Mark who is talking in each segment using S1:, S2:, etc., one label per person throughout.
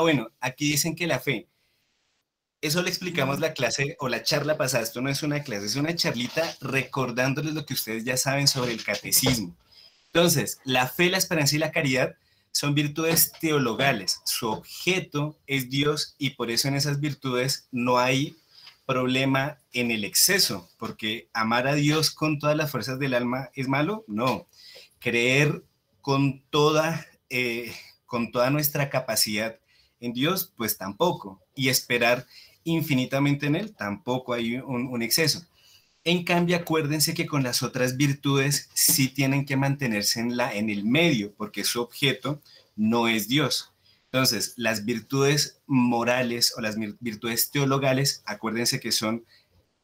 S1: bueno, aquí dicen que la fe. Eso le explicamos la clase o la charla pasada. Esto no es una clase, es una charlita recordándoles lo que ustedes ya saben sobre el catecismo. Entonces, la fe, la esperanza y la caridad son virtudes teologales. Su objeto es Dios y por eso en esas virtudes no hay problema en el exceso, porque amar a Dios con todas las fuerzas del alma es malo, no. Creer con toda nuestra capacidad en Dios, pues tampoco. Y esperar infinitamente en Él, tampoco hay un exceso. En cambio, acuérdense que con las otras virtudes sí tienen que mantenerse en el medio, porque su objeto no es Dios. Entonces, las virtudes morales o las virtudes teologales, acuérdense que son,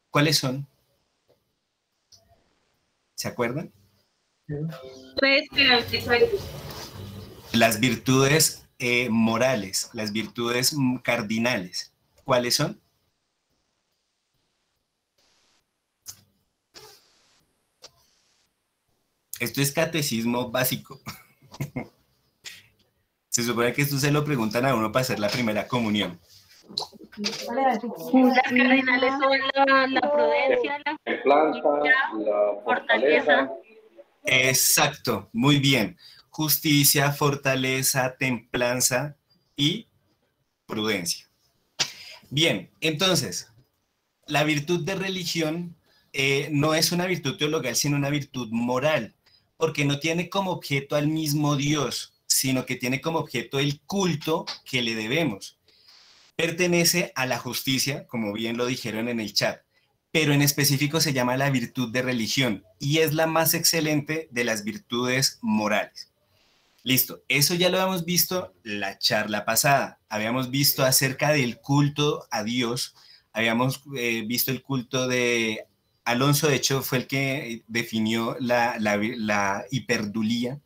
S1: ¿cuáles son? ¿Se acuerdan? Las virtudes morales, las virtudes cardinales, ¿cuáles son? Esto es catecismo básico. Se supone que esto se lo preguntan a uno para hacer la primera comunión.
S2: Las cardinales son la prudencia, la
S3: templanza, la fortaleza.
S1: Exacto, muy bien. Justicia, fortaleza, templanza y prudencia. Bien, entonces, la virtud de religión no es una virtud teologal, sino una virtud moral, porque no tiene como objeto al mismo Dios, sino que tiene como objeto el culto que le debemos. Pertenece a la justicia, como bien lo dijeron en el chat, pero en específico se llama la virtud de religión y es la más excelente de las virtudes morales. Listo, eso ya lo habíamos visto la charla pasada. Habíamos visto acerca del culto a Dios, habíamos visto el culto de Alonso, de hecho fue el que definió la hiperdulía,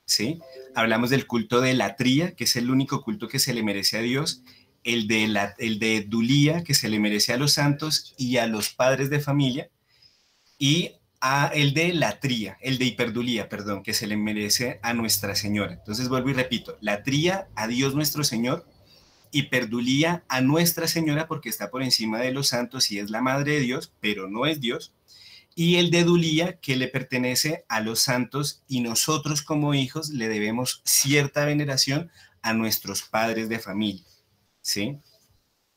S1: ¿sí? Hablamos del culto de latría, que es el único culto que se le merece a Dios, el de dulía, que se le merece a los santos y a los padres de familia, y el de latría, el de hiperdulía, perdón, que se le merece a Nuestra Señora. Entonces vuelvo y repito, latría a Dios nuestro Señor, hiperdulía a Nuestra Señora porque está por encima de los santos y es la madre de Dios, pero no es Dios, y el de dulía que le pertenece a los santos y nosotros como hijos le debemos cierta veneración a nuestros padres de familia, ¿sí?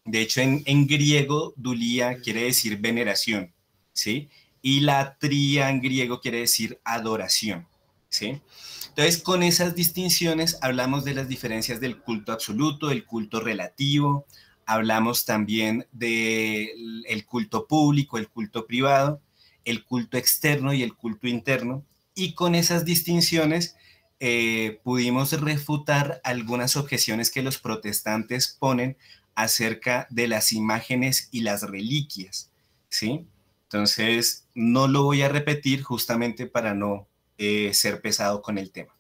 S1: De hecho, en griego, dulía quiere decir veneración, ¿sí? Y latría en griego quiere decir adoración, ¿sí? Entonces, con esas distinciones hablamos de las diferencias del culto absoluto, del culto relativo, hablamos también del culto público, el culto privado, el culto externo y el culto interno, y con esas distinciones pudimos refutar algunas objeciones que los protestantes ponen acerca de las imágenes y las reliquias, ¿sí? Entonces, no lo voy a repetir justamente para no ser pesado con el tema.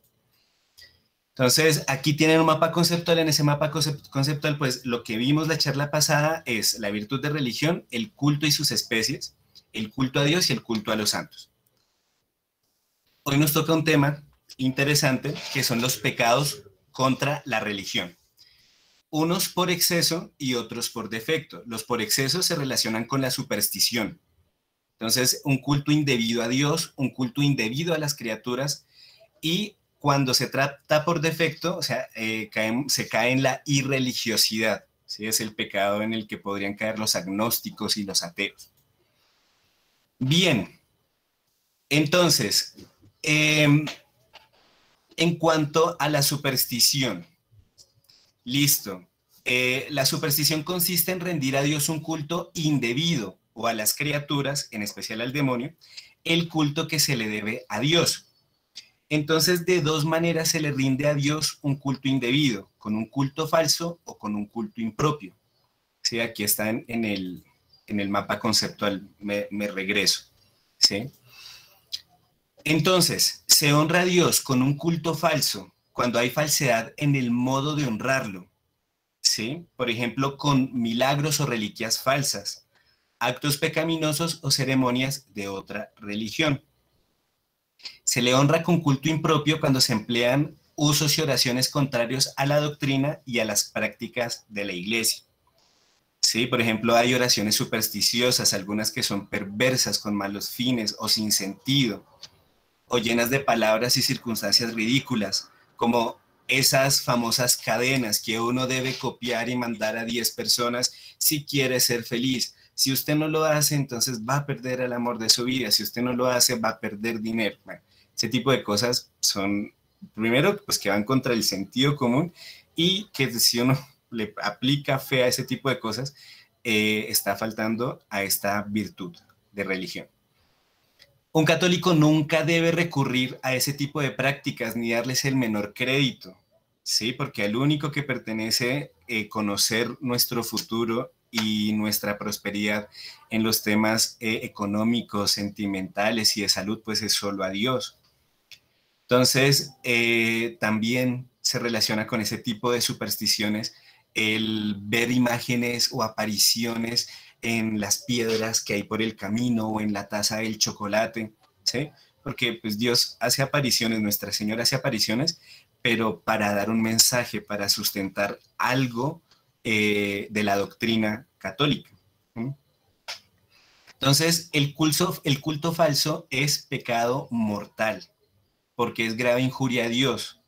S1: Entonces, aquí tienen un mapa conceptual. En ese mapa conceptual, pues, lo que vimos la charla pasada es la virtud de religión, el culto y sus especies, el culto a Dios y el culto a los santos. Hoy nos toca un tema interesante, que son los pecados contra la religión. Unos por exceso y otros por defecto. Los por exceso se relacionan con la superstición. Entonces, un culto indebido a Dios, un culto indebido a las criaturas, y cuando se trata por defecto, o sea, se cae en la irreligiosidad, ¿sí? Es el pecado en el que podrían caer los agnósticos y los ateos. Bien, entonces, en cuanto a la superstición, listo. La superstición consiste en rendir a Dios un culto indebido o a las criaturas, en especial al demonio, el culto que se le debe a Dios. Entonces, de dos maneras se le rinde a Dios un culto indebido, con un culto falso o con un culto impropio. Sí, aquí está en el mapa conceptual, me regreso. ¿Sí? Entonces, se honra a Dios con un culto falso cuando hay falsedad en el modo de honrarlo. ¿Sí? Por ejemplo, con milagros o reliquias falsas, actos pecaminosos o ceremonias de otra religión. Se le honra con culto impropio cuando se emplean usos y oraciones contrarios a la doctrina y a las prácticas de la iglesia. Sí, por ejemplo, hay oraciones supersticiosas, algunas que son perversas, con malos fines o sin sentido, o llenas de palabras y circunstancias ridículas, como esas famosas cadenas que uno debe copiar y mandar a 10 personas si quiere ser feliz. Si usted no lo hace, entonces va a perder el amor de su vida. Si usted no lo hace, va a perder dinero. Bueno, ese tipo de cosas son, primero, pues que van contra el sentido común, y que si uno le aplica fe a ese tipo de cosas, está faltando a esta virtud de religión. Un católico nunca debe recurrir a ese tipo de prácticas ni darles el menor crédito, ¿sí? Porque al único que pertenece conocer nuestro futuro y nuestra prosperidad en los temas económicos, sentimentales y de salud, pues es solo a Dios. Entonces, también se relaciona con ese tipo de supersticiones el ver imágenes o apariciones en las piedras que hay por el camino o en la taza del chocolate, ¿sí? Porque pues Dios hace apariciones, Nuestra Señora hace apariciones, pero para dar un mensaje, para sustentar algo de la doctrina católica. ¿Sí? Entonces, el culto falso es pecado mortal, porque es grave injuria a Dios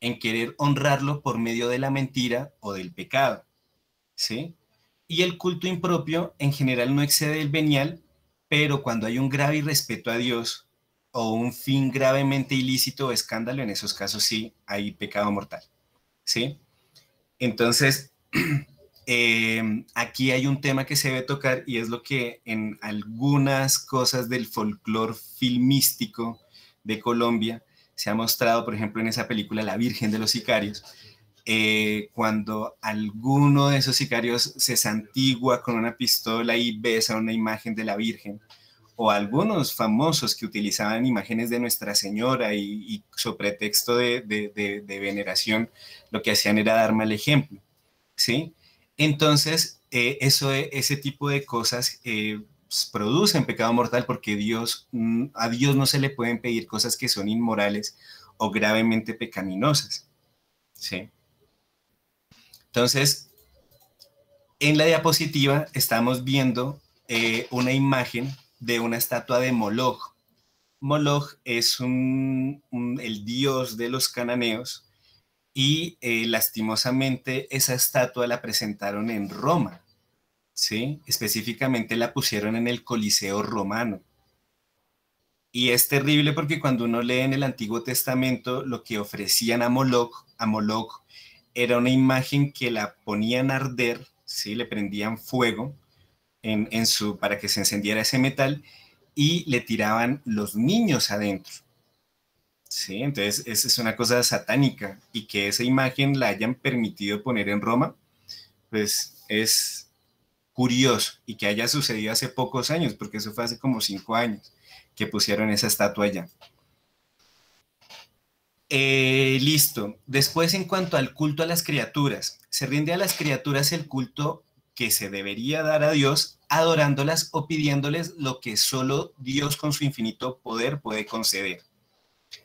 S1: en querer honrarlo por medio de la mentira o del pecado, ¿sí? Y el culto impropio en general no excede el venial, pero cuando hay un grave irrespeto a Dios o un fin gravemente ilícito o escándalo, en esos casos sí hay pecado mortal, ¿sí? Entonces, aquí hay un tema que se debe tocar, y es lo que en algunas cosas del folclore filmístico de Colombia se ha mostrado, por ejemplo, en esa película La Virgen de los Sicarios, cuando alguno de esos sicarios se santigua con una pistola y besa una imagen de la Virgen, o algunos famosos que utilizaban imágenes de Nuestra Señora y sobre pretexto de veneración, lo que hacían era dar mal ejemplo, ¿sí? Entonces, ese tipo de cosas producen pecado mortal, porque a Dios no se le pueden pedir cosas que son inmorales o gravemente pecaminosas, ¿sí? Entonces, en la diapositiva estamos viendo una imagen de una estatua de Moloch. Moloch es el dios de los cananeos, y lastimosamente esa estatua la presentaron en Roma, ¿sí? Específicamente la pusieron en el Coliseo romano. Y es terrible porque cuando uno lee en el Antiguo Testamento lo que ofrecían a Moloch era una imagen que la ponían a arder, ¿sí? Le prendían fuego para que se encendiera ese metal, y le tiraban los niños adentro. Sí, entonces es una cosa satánica, y que esa imagen la hayan permitido poner en Roma, pues es curioso, y que haya sucedido hace pocos años, porque eso fue hace como 5 años que pusieron esa estatua allá. Listo. Después, en cuanto al culto a las criaturas, se rinde a las criaturas el culto que se debería dar a Dios, adorándolas o pidiéndoles lo que solo Dios con su infinito poder puede conceder,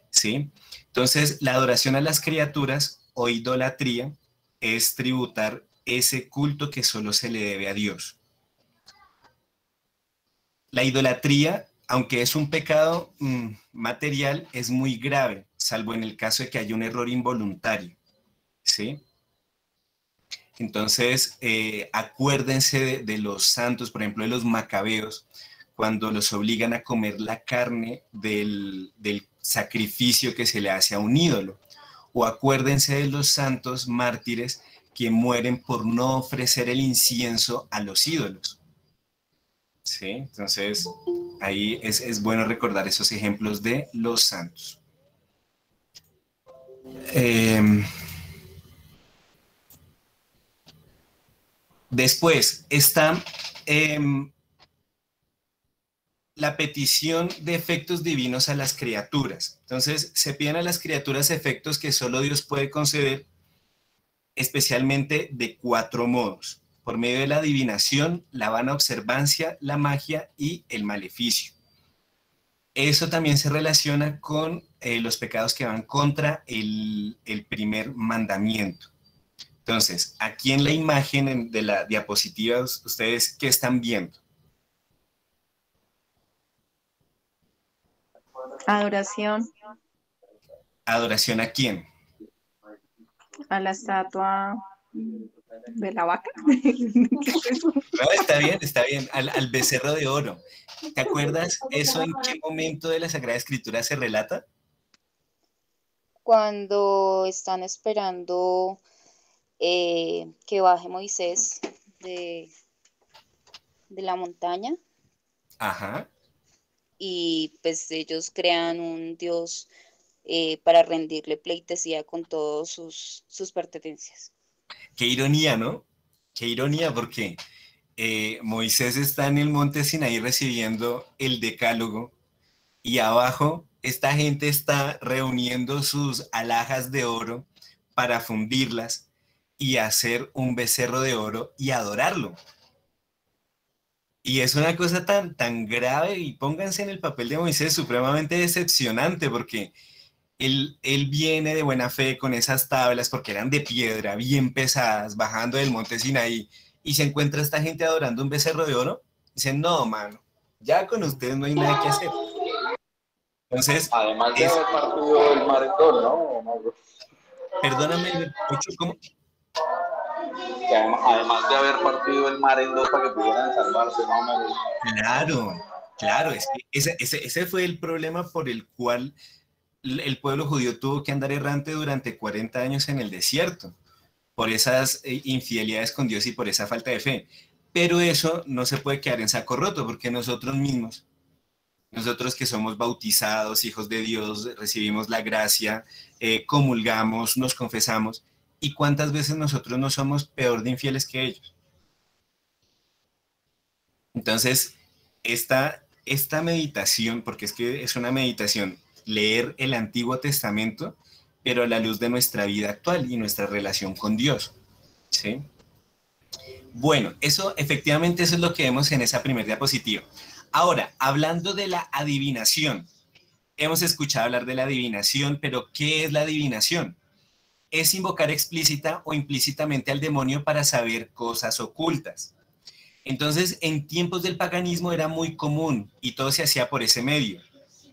S1: ¿sí? Entonces, la adoración a las criaturas o idolatría es tributar ese culto que solo se le debe a Dios. La idolatría, aunque es un pecado material, es muy grave, salvo en el caso de que haya un error involuntario, ¿sí? Entonces, acuérdense de los santos, por ejemplo, de los macabeos, cuando los obligan a comer la carne del sacrificio que se le hace a un ídolo. O acuérdense de los santos mártires que mueren por no ofrecer el incienso a los ídolos. ¿Sí? Entonces, ahí es bueno recordar esos ejemplos de los santos. Después está la petición de efectos divinos a las criaturas. Entonces, se piden a las criaturas efectos que solo Dios puede conceder, especialmente de 4 modos: por medio de la adivinación, la vana observancia, la magia y el maleficio. Eso también se relaciona con los pecados que van contra el primer mandamiento. Entonces, aquí en la imagen de la diapositiva, ¿ustedes qué están viendo?
S4: Adoración
S1: ¿Adoración a quién?
S4: a la estatua de la vaca.
S1: No, está bien, al becerro de oro. ¿Te acuerdas eso en qué momento de la Sagrada Escritura se relata?
S5: Cuando están esperando que baje Moisés de la montaña
S1: Ajá.
S5: y pues ellos crean un dios para rendirle pleitesía con todas sus pertenencias.
S1: Qué ironía, ¿no? Qué ironía, porque Moisés está en el monte Sinaí recibiendo el decálogo y abajo esta gente está reuniendo sus alhajas de oro para fundirlas y hacer un becerro de oro y adorarlo. Y es una cosa tan grave, y pónganse en el papel de Moisés, supremamente decepcionante, porque él viene de buena fe con esas tablas, porque eran de piedra, bien pesadas, bajando del monte Sinaí, y se encuentra esta gente adorando un becerro de oro. Dicen, no, mano, ya con ustedes no hay nada que hacer. Entonces,
S3: Además de haber partido el mar en dos, ¿no?
S1: perdóname, Pocho, ¿cómo?
S3: Que además de haber partido el mar en dos para que pudieran salvarse, ¿no?
S1: Claro, es que ese fue el problema por el cual el pueblo judío tuvo que andar errante durante 40 años en el desierto, por esas infidelidades con Dios y por esa falta de fe. Pero eso no se puede quedar en saco roto, porque nosotros mismos, nosotros que somos bautizados, hijos de Dios, recibimos la gracia, comulgamos, nos confesamos, ¿y cuántas veces nosotros no somos peor de infieles que ellos? Entonces, esta meditación, porque es que es una meditación, leer el Antiguo Testamento, pero a la luz de nuestra vida actual y nuestra relación con Dios, ¿sí? Bueno, efectivamente eso es lo que vemos en esa primera diapositiva. Ahora, hablando de la adivinación, hemos escuchado hablar de la adivinación, pero ¿qué es la adivinación? Es invocar explícita o implícitamente al demonio para saber cosas ocultas. Entonces, en tiempos del paganismo era muy común y todo se hacía por ese medio,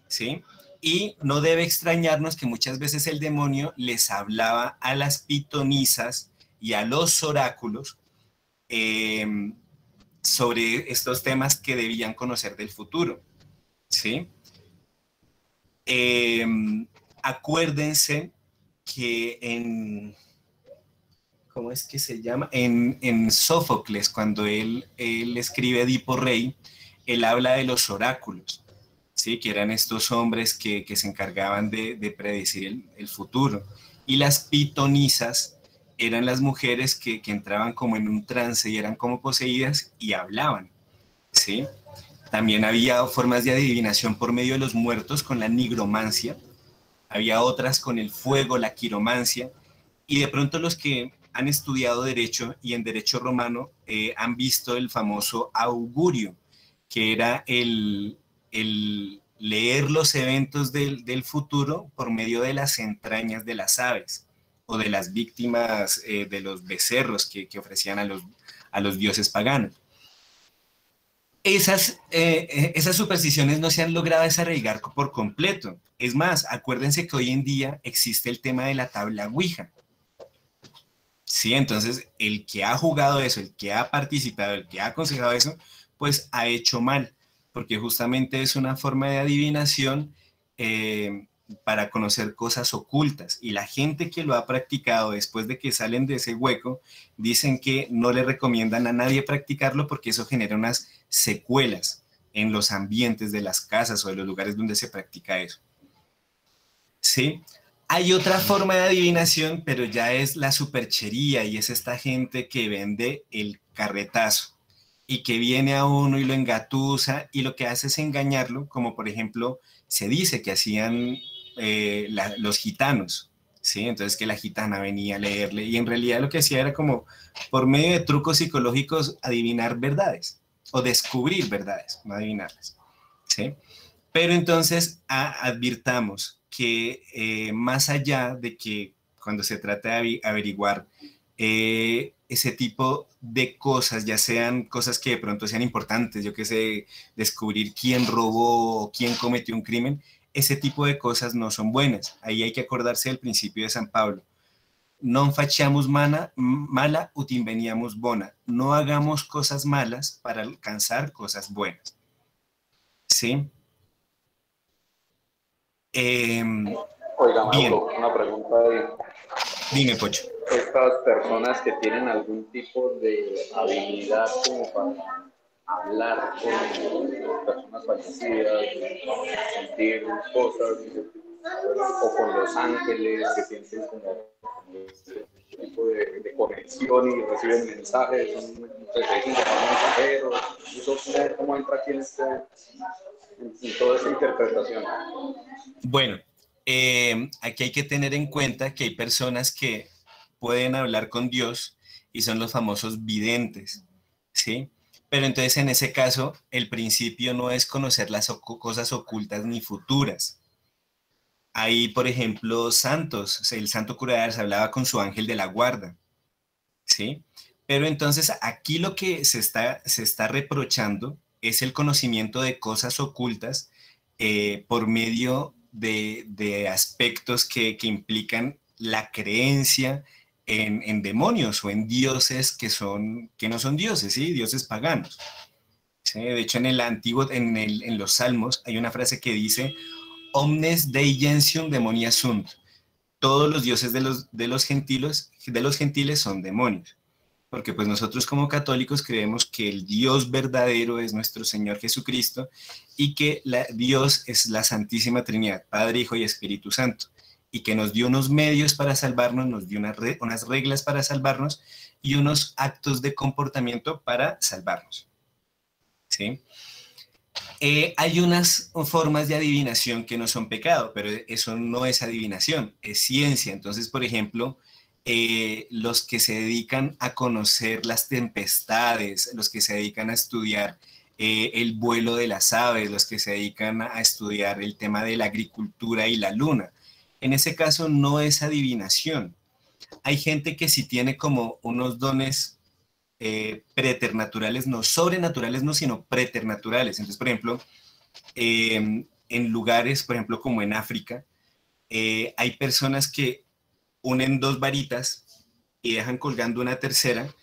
S1: ¿sí? Y no debe extrañarnos que muchas veces el demonio les hablaba a las pitonisas y a los oráculos sobre estos temas que debían conocer del futuro, ¿sí? Acuérdense que ¿cómo es que se llama? En Sófocles, cuando él escribe Edipo Rey, él habla de los oráculos, ¿sí? Que eran estos hombres que se encargaban de predecir el futuro. Y las pitonisas eran las mujeres que entraban como en un trance y eran como poseídas y hablaban, ¿sí? También había formas de adivinación por medio de los muertos con la nigromancia, había otras con el fuego, la quiromancia, y de pronto los que han estudiado derecho y en derecho romano han visto el famoso augurio, que era el leer los eventos del futuro por medio de las entrañas de las aves o de las víctimas de los becerros que ofrecían a los dioses paganos. Esas supersticiones no se han logrado desarraigar por completo. Es más, acuérdense que hoy en día existe el tema de la tabla Ouija. Sí, entonces el que ha jugado eso, el que ha participado, el que ha aconsejado eso, pues ha hecho mal, porque justamente es una forma de adivinación para conocer cosas ocultas. Y la gente que lo ha practicado después de que salen de ese hueco, dicen que no le recomiendan a nadie practicarlo porque eso genera unas secuelas en los ambientes de las casas o de los lugares donde se practica eso. ¿Sí? Hay otra forma de adivinación, pero ya es la superchería y es esta gente que vende el carretazo y que viene a uno y lo engatusa y lo que hace es engañarlo, como por ejemplo se dice que hacían los gitanos, ¿sí? Entonces que la gitana venía a leerle y en realidad lo que hacía era como por medio de trucos psicológicos adivinar verdades o descubrir verdades, no adivinarlas, ¿sí? Pero entonces advirtamos, que más allá de que cuando se trata de averiguar ese tipo de cosas, ya sean cosas que de pronto sean importantes, yo qué sé, descubrir quién robó o quién cometió un crimen, ese tipo de cosas no son buenas. Ahí hay que acordarse del principio de San Pablo. Non facciamus mala ut inveniamus bona. No hagamos cosas malas para alcanzar cosas buenas. ¿Sí?
S3: Oiga,
S1: Bien.
S3: Mauro, una pregunta ahí.
S1: Dime, Pocho.
S3: Estas personas que tienen algún tipo de habilidad como para hablar con personas fallecidas, sentir cosas, o con los ángeles que sienten como un tipo de conexión y reciben mensajes, son mensajeros, eso cómo entra aquí en toda esta interpretación.
S1: Bueno, aquí hay que tener en cuenta que hay personas que pueden hablar con Dios y son los famosos videntes, ¿sí? Pero entonces en ese caso el principio no es conocer las cosas ocultas ni futuras. Hay, por ejemplo, santos, el santo cura de Ars hablaba con su ángel de la guarda, ¿sí? Pero entonces aquí lo que se está reprochando es el conocimiento de cosas ocultas por medio de aspectos que implican la creencia en demonios o en dioses que no son dioses, ¿sí? Dioses paganos. ¿Sí? De hecho, en el antiguo, en los salmos, hay una frase que dice, omnes dei gentium demonia sunt. Todos los dioses de los gentiles son demonios. Porque pues nosotros como católicos creemos que el Dios verdadero es nuestro Señor Jesucristo y que Dios es la Santísima Trinidad, Padre, Hijo y Espíritu Santo, y que nos dio unos medios para salvarnos, nos dio unas reglas para salvarnos y unos actos de comportamiento para salvarnos. ¿Sí? Hay unas formas de adivinación que no son pecado, pero eso no es adivinación, es ciencia. Entonces, por ejemplo, los que se dedican a conocer las tempestades, los que se dedican a estudiar el vuelo de las aves, los que se dedican a estudiar el tema de la agricultura y la luna. En ese caso no es adivinación. Hay gente que sí tiene como unos dones preternaturales, no sobrenaturales, no, sino preternaturales. Entonces, por ejemplo, en lugares, por ejemplo, como en África, hay personas que unen dos varitas y dejan colgando una tercera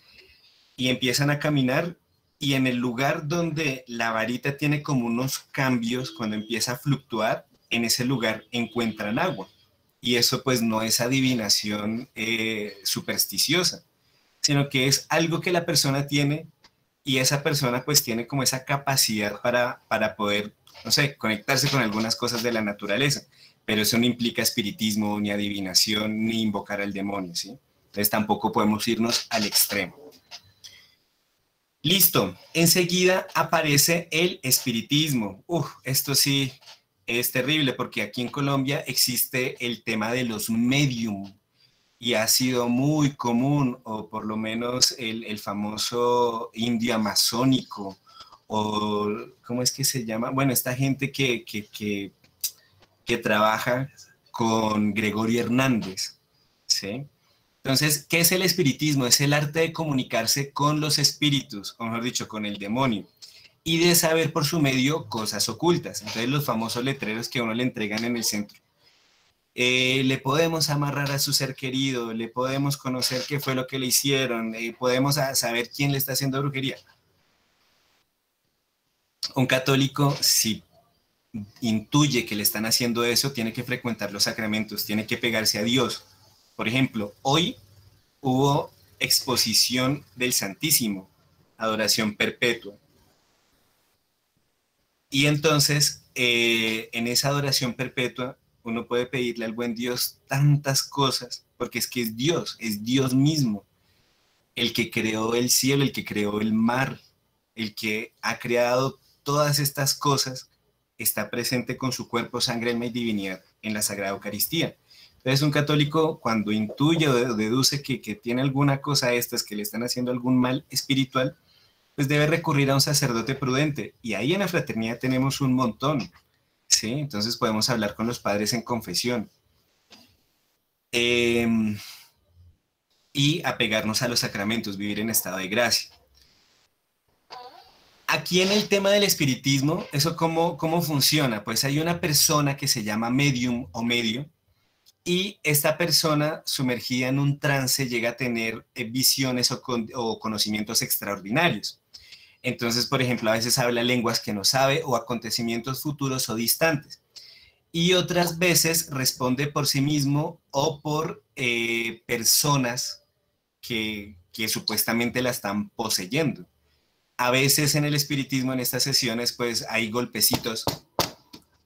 S1: y empiezan a caminar y en el lugar donde la varita tiene como unos cambios, cuando empieza a fluctuar, en ese lugar encuentran agua. Y eso pues no es adivinación supersticiosa, sino que es algo que la persona tiene y esa persona pues tiene como esa capacidad para poder, no sé, conectarse con algunas cosas de la naturaleza, pero eso no implica espiritismo, ni adivinación, ni invocar al demonio, ¿sí? Entonces tampoco podemos irnos al extremo. Listo, enseguida aparece el espiritismo. Esto sí es terrible porque aquí en Colombia existe el tema de los medium y ha sido muy común, o por lo menos el famoso indio amazónico, o ¿cómo es que se llama? Bueno, esta gente que trabaja con Gregorio Hernández, ¿sí? Entonces, ¿qué es el espiritismo? Es el arte de comunicarse con los espíritus, o mejor dicho, con el demonio, y de saber por su medio cosas ocultas. Entonces, los famosos letreros que a uno le entregan en el centro. Le podemos amarrar a su ser querido, le podemos conocer qué fue lo que le hicieron, podemos saber quién le está haciendo brujería. Un católico, si intuye que le están haciendo eso, tiene que frecuentar los sacramentos, tiene que pegarse a Dios. Por ejemplo, hoy hubo exposición del Santísimo, adoración perpetua. Y entonces, en esa adoración perpetua, uno puede pedirle al buen Dios tantas cosas, porque es que es Dios mismo, el que creó el cielo, el que creó el mar, el que ha creado todas estas cosas, está presente con su cuerpo, sangre, alma y divinidad en la Sagrada Eucaristía. Entonces un católico cuando intuye o deduce que tiene alguna cosa de estas que le están haciendo algún mal espiritual, pues debe recurrir a un sacerdote prudente. Y ahí en la fraternidad tenemos un montón. ¿sí? Entonces podemos hablar con los padres en confesión. Y apegarnos a los sacramentos, vivir en estado de gracia. Aquí en el tema del espiritismo, ¿eso cómo funciona? Pues hay una persona que se llama medium o medio, y esta persona sumergida en un trance llega a tener visiones o conocimientos extraordinarios. Entonces, por ejemplo, a veces habla lenguas que no sabe o acontecimientos futuros o distantes. Y otras veces responde por sí mismo o por personas que supuestamente la están poseyendo. A veces en el espiritismo, en estas sesiones, pues hay golpecitos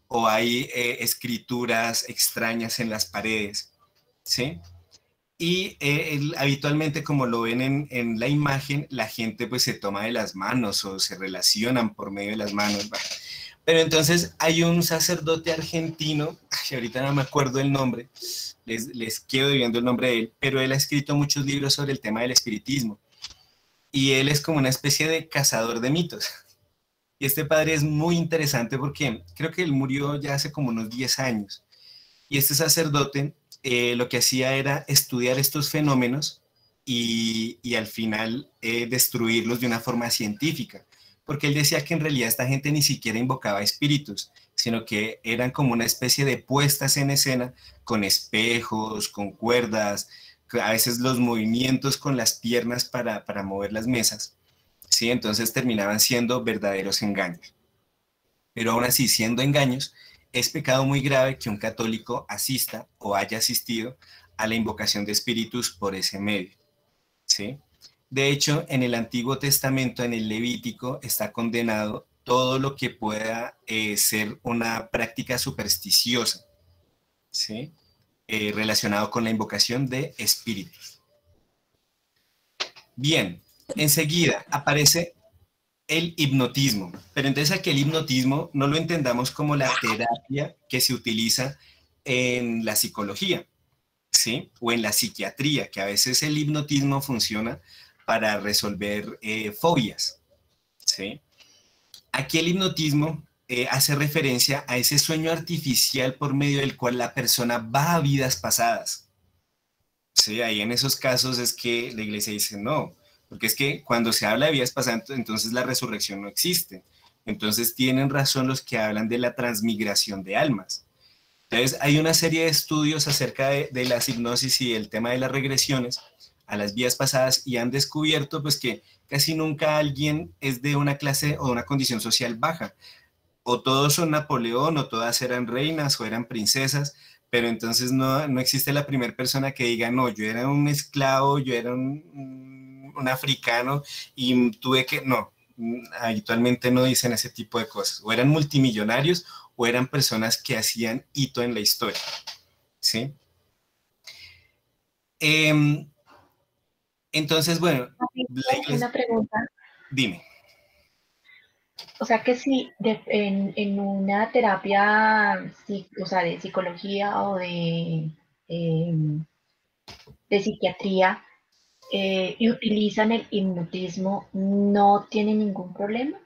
S1: o hay escrituras extrañas en las paredes, ¿sí? Y habitualmente, como lo ven en la imagen, la gente pues se toma de las manos o se relacionan por medio de las manos, ¿va? Pero entonces hay un sacerdote argentino, ahorita no me acuerdo el nombre, les quedo debiendo el nombre de él, pero él ha escrito muchos libros sobre el tema del espiritismo. Y él es como una especie de cazador de mitos. Y este padre es muy interesante porque creo que él murió ya hace como unos 10 años. Y este sacerdote lo que hacía era estudiar estos fenómenos y al final destruirlos de una forma científica. Porque él decía que en realidad esta gente ni siquiera invocaba espíritus, sino que eran como una especie de puestas en escena con espejos, con cuerdas, a veces los movimientos con las piernas para mover las mesas, ¿sí? Entonces terminaban siendo verdaderos engaños. Pero aún así, siendo engaños, es pecado muy grave que un católico asista o haya asistido a la invocación de espíritus por ese medio, ¿sí? De hecho, en el Antiguo Testamento, en el Levítico, está condenado todo lo que pueda ser una práctica supersticiosa, ¿sí? Relacionado con la invocación de espíritus. Bien, enseguida aparece el hipnotismo, pero entonces aquí el hipnotismo no lo entendamos como la terapia que se utiliza en la psicología, ¿sí? O en la psiquiatría, que a veces el hipnotismo funciona para resolver fobias, ¿sí? Aquí el hipnotismo hace referencia a ese sueño artificial por medio del cual la persona va a vidas pasadas. Sí, ahí en esos casos es que la iglesia dice no, porque es que cuando se habla de vidas pasadas, entonces la resurrección no existe. Entonces tienen razón los que hablan de la transmigración de almas. Entonces hay una serie de estudios acerca de las hipnosis y el tema de las regresiones a las vidas pasadas y han descubierto pues que casi nunca alguien es de una clase o de una condición social baja. O todos son Napoleón, o todas eran reinas, o eran princesas, pero entonces no existe la primera persona que diga, no, yo era un esclavo, yo era un africano, y tuve que, no, habitualmente no dicen ese tipo de cosas. O eran multimillonarios, o eran personas que hacían hito en la historia, ¿sí? Entonces, bueno, la iglesia...
S2: Una pregunta.
S1: Dime.
S2: O sea que si en una terapia, o sea, de psicología o de psiquiatría y utilizan el hipnotismo, ¿no tienen ningún problema?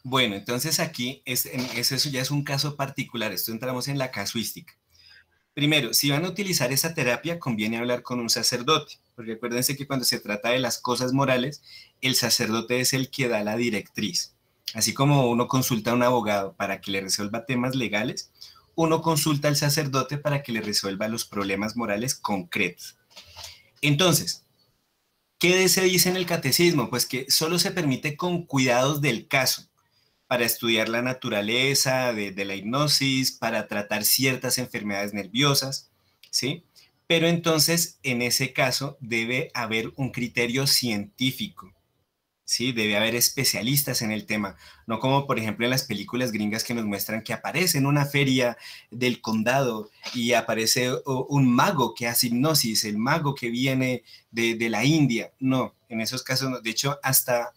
S1: Bueno, entonces aquí eso ya es un caso particular. Esto entramos en la casuística. Primero, si van a utilizar esa terapia, conviene hablar con un sacerdote, porque acuérdense que cuando se trata de las cosas morales, el sacerdote es el que da la directriz. Así como uno consulta a un abogado para que le resuelva temas legales, uno consulta al sacerdote para que le resuelva los problemas morales concretos. Entonces, ¿qué se dice en el catecismo? Pues que solo se permite con cuidados del caso, para estudiar la naturaleza de la hipnosis, para tratar ciertas enfermedades nerviosas, ¿sí? Pero entonces, en ese caso, debe haber un criterio científico, ¿sí? Debe haber especialistas en el tema, no como por ejemplo en las películas gringas que nos muestran que aparece en una feria del condado y aparece un mago que hace hipnosis, el mago que viene de la India. No, en esos casos no. De hecho, hasta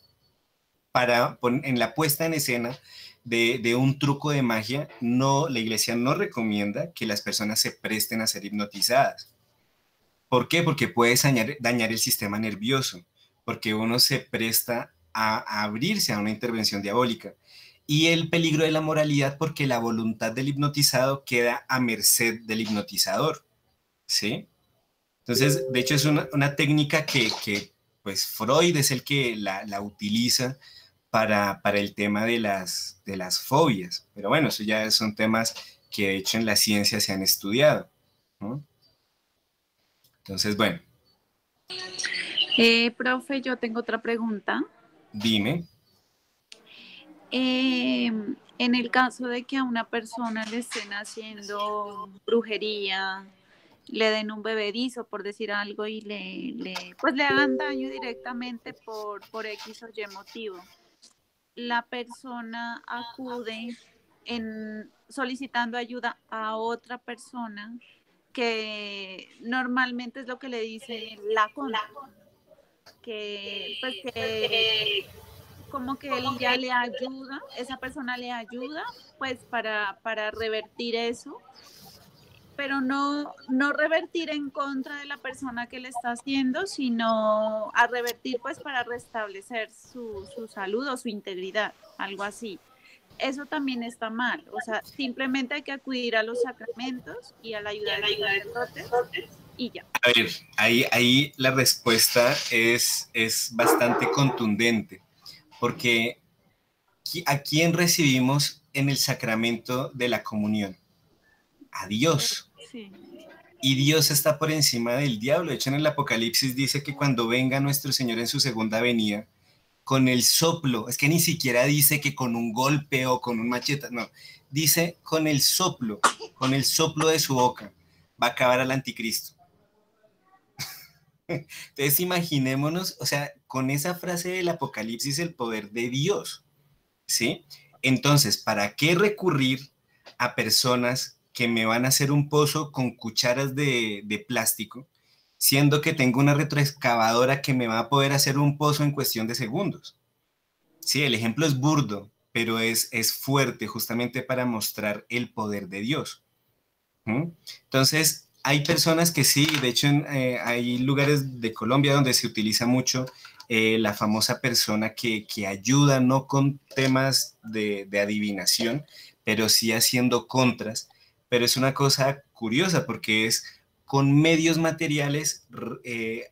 S1: en la puesta en escena de un truco de magia, la iglesia no recomienda que las personas se presten a ser hipnotizadas. ¿Por qué? Porque puedes dañar el sistema nervioso, porque uno se presta a abrirse a una intervención diabólica. y el peligro de la moralidad porque la voluntad del hipnotizado queda a merced del hipnotizador, ¿sí? Entonces, de hecho, es una técnica que, pues, Freud es el que la utiliza para el tema de las fobias. Pero bueno, eso ya son temas que de hecho en la ciencia se han estudiado, ¿no? Entonces, bueno,
S4: Profe, yo tengo otra pregunta.
S1: dime.
S4: En el caso de que a una persona le estén haciendo brujería, le den un bebedizo, por decir algo, y pues le hagan daño directamente por X o Y motivo, la persona acude solicitando ayuda a otra persona que normalmente es lo que le dice la contra, que pues que como que él ya le ayuda, esa persona le ayuda pues para revertir eso, pero no revertir en contra de la persona que le está haciendo, sino a revertir pues para restablecer su salud o su integridad, algo así. Eso también está mal, o sea, simplemente hay que acudir a los sacramentos y a la ayuda de los sacerdotes y ya.
S1: A ver, ahí la respuesta es bastante contundente, porque ¿a quién recibimos en el sacramento de la comunión? A Dios.
S4: Sí.
S1: Y Dios está por encima del diablo. De hecho, en el Apocalipsis dice que cuando venga nuestro Señor en su segunda venida, con el soplo, es que ni siquiera dice que con un golpe o con un machete, no, dice con el soplo de su boca, va a acabar al anticristo. Entonces imaginémonos, o sea, con esa frase del Apocalipsis, el poder de Dios, ¿sí? Entonces, ¿para qué recurrir a personas que me van a hacer un pozo con cucharas de plástico, siendo que tengo una retroexcavadora que me va a poder hacer un pozo en cuestión de segundos? Sí, el ejemplo es burdo, pero es fuerte justamente para mostrar el poder de Dios. ¿Mm? Entonces, hay personas que sí, de hecho hay lugares de Colombia donde se utiliza mucho la famosa persona que ayuda no con temas de adivinación, pero sí haciendo contras. Pero es una cosa curiosa porque es con medios materiales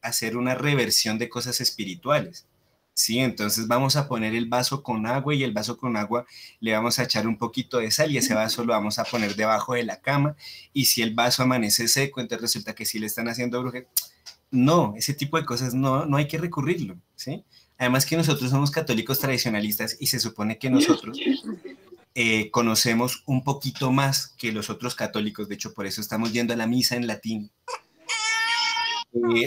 S1: hacer una reversión de cosas espirituales. Sí, entonces vamos a poner el vaso con agua y el vaso con agua le vamos a echar un poquito de sal y ese vaso lo vamos a poner debajo de la cama y si el vaso amanece seco, entonces resulta que sí le están haciendo brujería. No, ese tipo de cosas no hay que recurrirlo, ¿sí? Además que nosotros somos católicos tradicionalistas y se supone que nosotros conocemos un poquito más que los otros católicos, de hecho por eso estamos yendo a la misa en latín.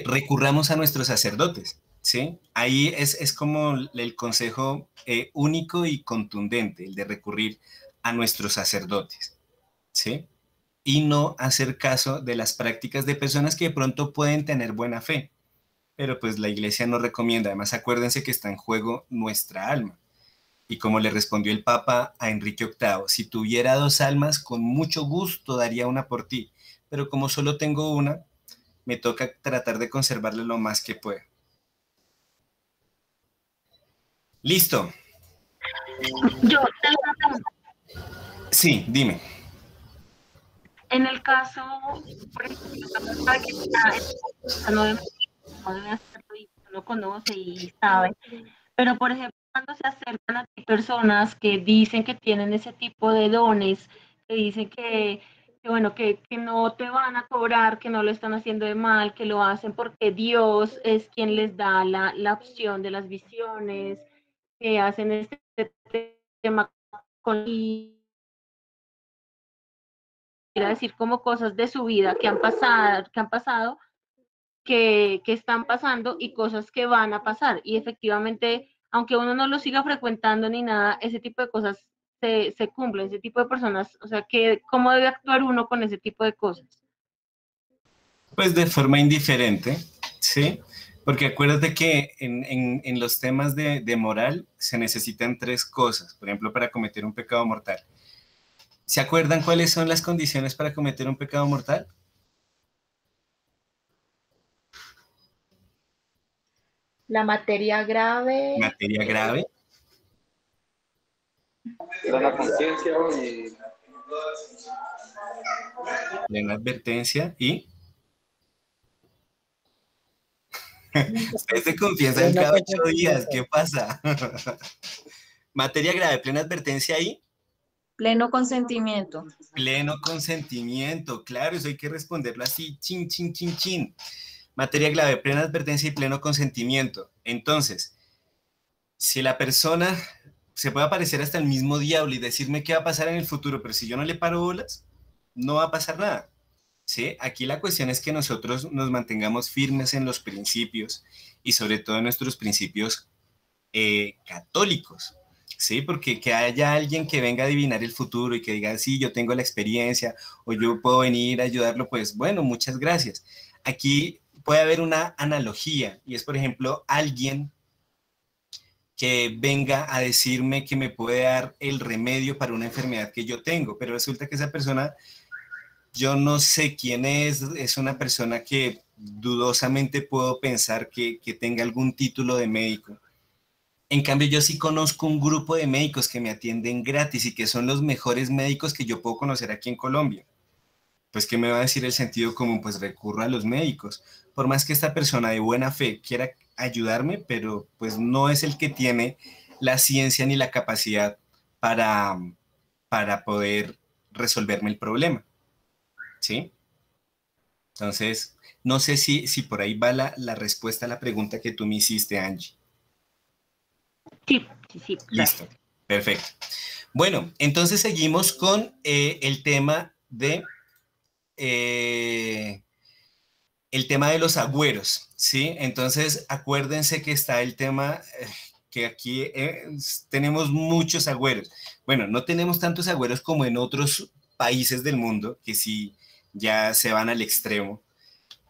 S1: Recurramos a nuestros sacerdotes, ¿sí? Ahí es como el consejo único y contundente, el de recurrir a nuestros sacerdotes, ¿sí? Y no hacer caso de las prácticas de personas que de pronto pueden tener buena fe, pero pues la iglesia no recomienda. Además, acuérdense que está en juego nuestra alma. Y como le respondió el Papa a Enrique VIII, si tuviera dos almas, con mucho gusto daría una por ti, pero como solo tengo una, me toca tratar de conservarla lo más que pueda. Listo.
S2: Yo tengo una pregunta.
S1: Sí, dime.
S2: En el caso, por ejemplo, la persona que está, no debe hacerlo y uno conoce y sabe, pero por ejemplo, cuando se acercan a ti personas que dicen que tienen ese tipo de dones, que dicen que bueno, que no te van a cobrar, que no lo están haciendo de mal, que lo hacen porque Dios es quien les da la opción de las visiones, que hacen este tema con y quiero decir como cosas de su vida que están pasando y cosas que van a pasar. Y efectivamente, aunque uno no lo siga frecuentando ni nada, ese tipo de cosas se cumplen, ese tipo de personas, o sea, que cómo debe actuar uno con ese tipo de cosas.
S1: Pues de forma indiferente, ¿sí? Porque acuérdate que en los temas de moral se necesitan tres cosas, por ejemplo, para cometer un pecado mortal. ¿Se acuerdan cuáles son las condiciones para cometer un pecado mortal?
S2: La materia grave,
S1: Materia grave,
S3: Plena conciencia y
S1: Plena advertencia y... Ustedes se confiesan cada 8 días, ¿qué pasa? Materia grave, plena advertencia y...
S6: Pleno consentimiento.
S1: Pleno consentimiento, claro, eso hay que responderlo así, chin, chin, chin, chin. Materia grave, plena advertencia y pleno consentimiento. Entonces, si la persona se puede aparecer hasta el mismo diablo y decirme qué va a pasar en el futuro, pero si yo no le paro bolas, no va a pasar nada. ¿Sí? Aquí la cuestión es que nosotros nos mantengamos firmes en los principios y sobre todo en nuestros principios católicos. ¿Sí? Porque que haya alguien que venga a adivinar el futuro y que diga, sí, yo tengo la experiencia o yo puedo venir a ayudarlo, pues bueno, muchas gracias. Aquí puede haber una analogía y es, por ejemplo, alguien que venga a decirme que me puede dar el remedio para una enfermedad que yo tengo, pero resulta que esa persona, yo no sé quién es una persona que dudosamente puedo pensar que tenga algún título de médico. En cambio, yo sí conozco un grupo de médicos que me atienden gratis y que son los mejores médicos que yo puedo conocer aquí en Colombia. Pues, ¿qué me va a decir el sentido común? Pues recurro a los médicos. Por más que esta persona de buena fe quiera ayudarme, pero pues no es el que tiene la ciencia ni la capacidad para poder resolverme el problema. ¿Sí? Entonces, no sé si por ahí va la respuesta a la pregunta que tú me hiciste, Angie.
S2: Sí, sí, sí.
S1: Listo, perfecto. Bueno, entonces seguimos con el tema de los agüeros, ¿sí? Entonces, acuérdense que está el tema que aquí tenemos muchos agüeros. Bueno, no tenemos tantos agüeros como en otros países del mundo, que sí ya se van al extremo.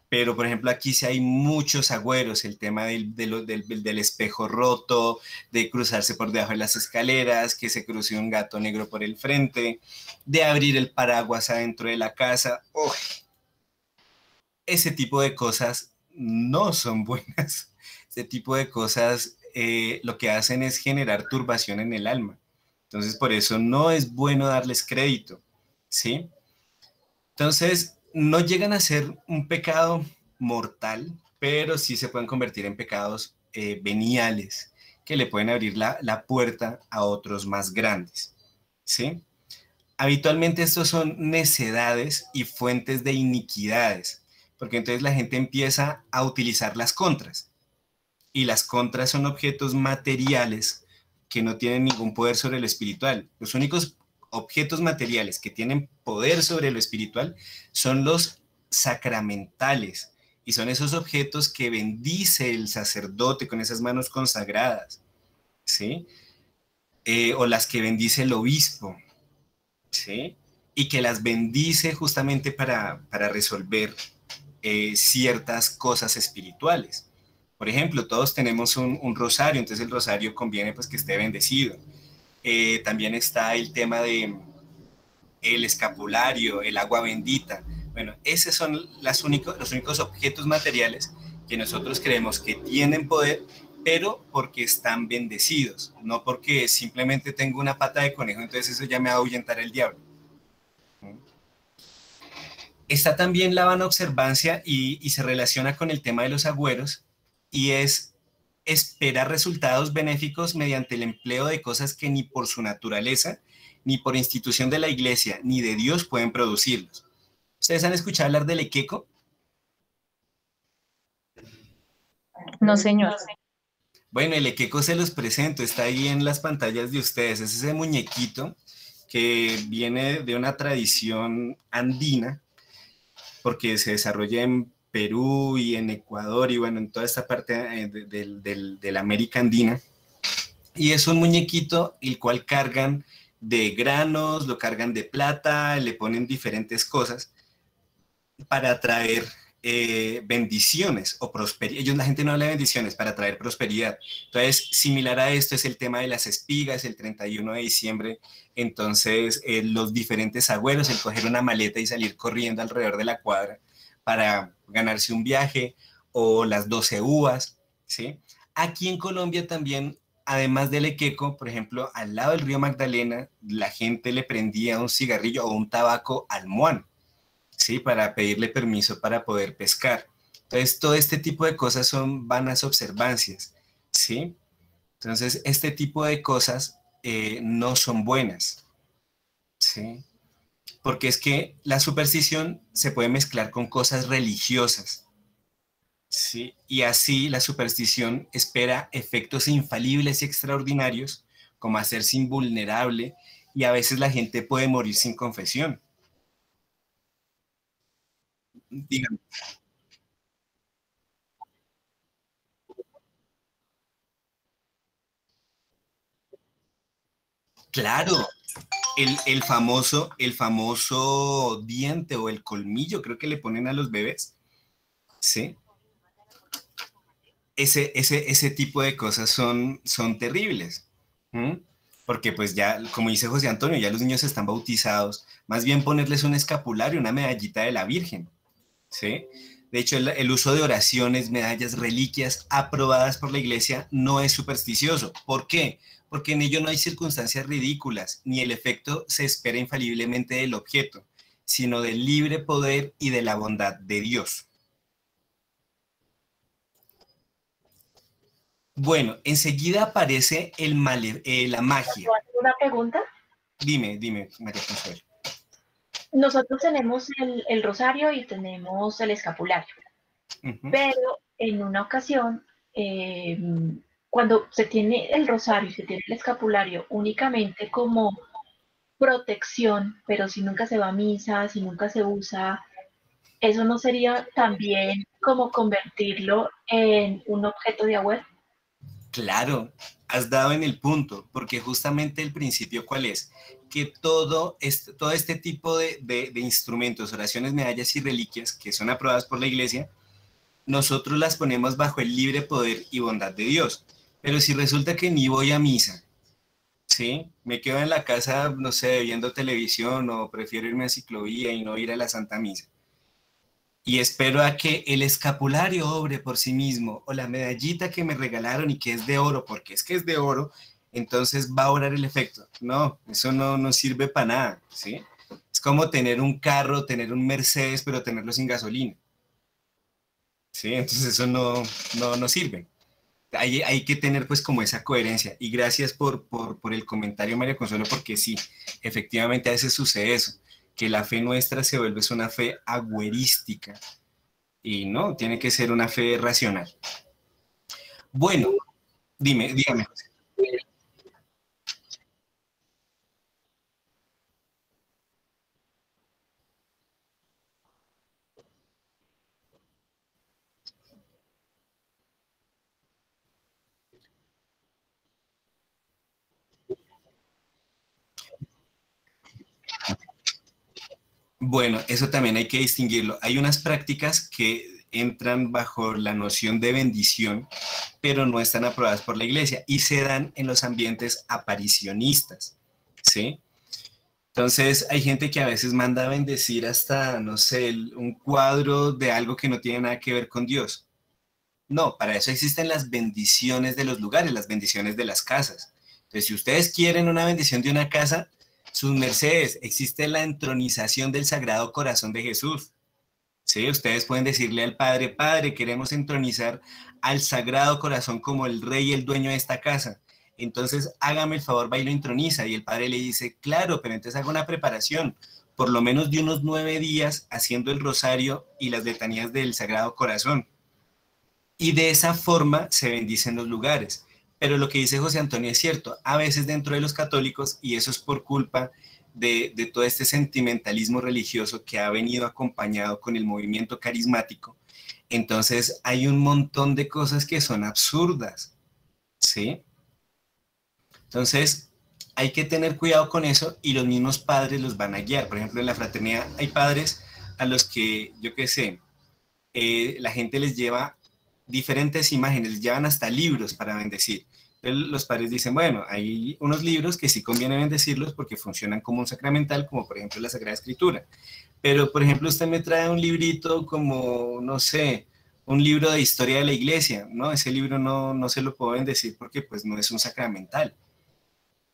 S1: Pero, por ejemplo, aquí sí hay muchos agüeros, el tema del espejo roto, de cruzarse por debajo de las escaleras, que se cruce un gato negro por el frente, de abrir el paraguas adentro de la casa. ¡Oh! Ese tipo de cosas no son buenas. Ese tipo de cosas lo que hacen es generar turbación en el alma. Entonces, por eso no es bueno darles crédito, ¿sí? Entonces, no llegan a ser un pecado mortal, pero sí se pueden convertir en pecados veniales que le pueden abrir la puerta a otros más grandes, ¿sí? Habitualmente estos son necedades y fuentes de iniquidades, porque entonces la gente empieza a utilizar las contras, y las contras son objetos materiales que no tienen ningún poder sobre lo espiritual. Los únicos objetos materiales que tienen poder sobre lo espiritual son los sacramentales y son esos objetos que bendice el sacerdote con esas manos consagradas, ¿sí? O las que bendice el obispo, ¿sí? Y que las bendice justamente para resolver ciertas cosas espirituales. Por ejemplo, todos tenemos un rosario, entonces el rosario conviene pues que esté bendecido. También está el tema de el escapulario, el agua bendita. Bueno, esos son los únicos objetos materiales que nosotros creemos que tienen poder, pero porque están bendecidos, no porque simplemente tengo una pata de conejo, entonces eso ya me va a ahuyentar el diablo. Está también la vana observancia y se relaciona con el tema de los agüeros, y es esperar resultados benéficos mediante el empleo de cosas que ni por su naturaleza, ni por institución de la iglesia, ni de Dios pueden producirlos. ¿Ustedes han escuchado hablar del equeco?
S6: No, señor.
S1: Bueno, el equeco se los presento, está ahí en las pantallas de ustedes. Es ese muñequito que viene de una tradición andina, porque se desarrolla en Perú y en Ecuador y bueno, en toda esta parte de la América Andina. Y es un muñequito el cual cargan de granos, lo cargan de plata, le ponen diferentes cosas para traer bendiciones o prosperidad. La gente no habla de bendiciones, para traer prosperidad. Entonces, similar a esto es el tema de las espigas, el 31 de diciembre. Entonces, los diferentes agüeros, el coger una maleta y salir corriendo alrededor de la cuadra para ganarse un viaje, o las 12 uvas, ¿sí? Aquí en Colombia también además del equeco, por ejemplo, al lado del río Magdalena, la gente le prendía un cigarrillo o un tabaco al muán, ¿sí? Para pedirle permiso para poder pescar. Entonces, todo este tipo de cosas son vanas observancias, ¿sí? Entonces, este tipo de cosas no son buenas, ¿sí? Porque es que la superstición se puede mezclar con cosas religiosas, ¿sí? Y así la superstición espera efectos infalibles y extraordinarios, como hacerse invulnerable, y a veces la gente puede morir sin confesión. Dígame. Claro, el famoso diente o el colmillo, creo que le ponen a los bebés, ¿sí? Ese tipo de cosas son terribles. ¿Mm? Porque pues ya, como dice José Antonio, ya los niños están bautizados, más bien ponerles un escapulario, una medallita de la Virgen, ¿sí? De hecho, el uso de oraciones, medallas, reliquias aprobadas por la iglesia no es supersticioso. ¿Por qué? Porque en ello no hay circunstancias ridículas, ni el efecto se espera infaliblemente del objeto, sino del libre poder y de la bondad de Dios. Bueno, enseguida aparece la magia.
S7: Una pregunta.
S1: Dime, María Consuelo.
S7: Nosotros tenemos el rosario y tenemos el escapulario, pero en una ocasión, cuando se tiene el rosario y se tiene el escapulario únicamente como protección, pero si nunca se va a misa, si nunca se usa, ¿eso no sería también como convertirlo en un objeto de agüero?
S1: Claro, has dado en el punto, porque justamente el principio, ¿cuál es? Que todo este tipo de instrumentos, oraciones, medallas y reliquias que son aprobadas por la iglesia, nosotros las ponemos bajo el libre poder y bondad de Dios. Pero si resulta que ni voy a misa, ¿sí? Me quedo en la casa, no sé, viendo televisión o prefiero irme a ciclovía y no ir a la Santa Misa. Y espero a que el escapulario obre por sí mismo o la medallita que me regalaron y que es de oro, porque es que es de oro, entonces va a obrar el efecto. No, eso no sirve para nada, ¿sí? Es como tener un carro, tener un Mercedes, pero tenerlo sin gasolina, ¿sí? Entonces eso no sirve. Hay que tener pues como esa coherencia. Y gracias por el comentario, María Consuelo, porque sí, efectivamente a veces sucede eso, que la fe nuestra se vuelve una fe agüerística y no, tiene que ser una fe racional. Bueno, dígame. Bueno, eso también hay que distinguirlo. Hay unas prácticas que entran bajo la noción de bendición, pero no están aprobadas por la iglesia y se dan en los ambientes aparicionistas, ¿sí? Entonces hay gente que a veces manda a bendecir hasta, no sé, un cuadro de algo que no tiene nada que ver con Dios. No, para eso existen las bendiciones de los lugares, las bendiciones de las casas. Entonces, si ustedes quieren una bendición de una casa, sus mercedes, existe la entronización del Sagrado Corazón de Jesús. Sí, ustedes pueden decirle al Padre, Padre, queremos entronizar al Sagrado Corazón como el rey y el dueño de esta casa. Entonces, hágame el favor, va y lo introniza. Y el Padre le dice, claro, pero entonces haga una preparación, por lo menos de unos 9 días haciendo el rosario y las letanías del Sagrado Corazón. Y de esa forma se bendicen los lugares. Pero lo que dice José Antonio es cierto, a veces dentro de los católicos, y eso es por culpa de todo este sentimentalismo religioso que ha venido acompañado con el movimiento carismático, entonces hay un montón de cosas que son absurdas, ¿sí? Entonces hay que tener cuidado con eso y los mismos padres los van a guiar. Por ejemplo, en la fraternidad hay padres a los que, yo qué sé, la gente les lleva diferentes imágenes, llevan hasta libros para bendecir. Entonces, los padres dicen, bueno, hay unos libros que sí conviene bendecirlos porque funcionan como un sacramental, como por ejemplo la Sagrada Escritura. Pero, por ejemplo, usted me trae un librito como, no sé, un libro de historia de la iglesia, ¿no? Ese libro no se lo puedo bendecir porque pues no es un sacramental.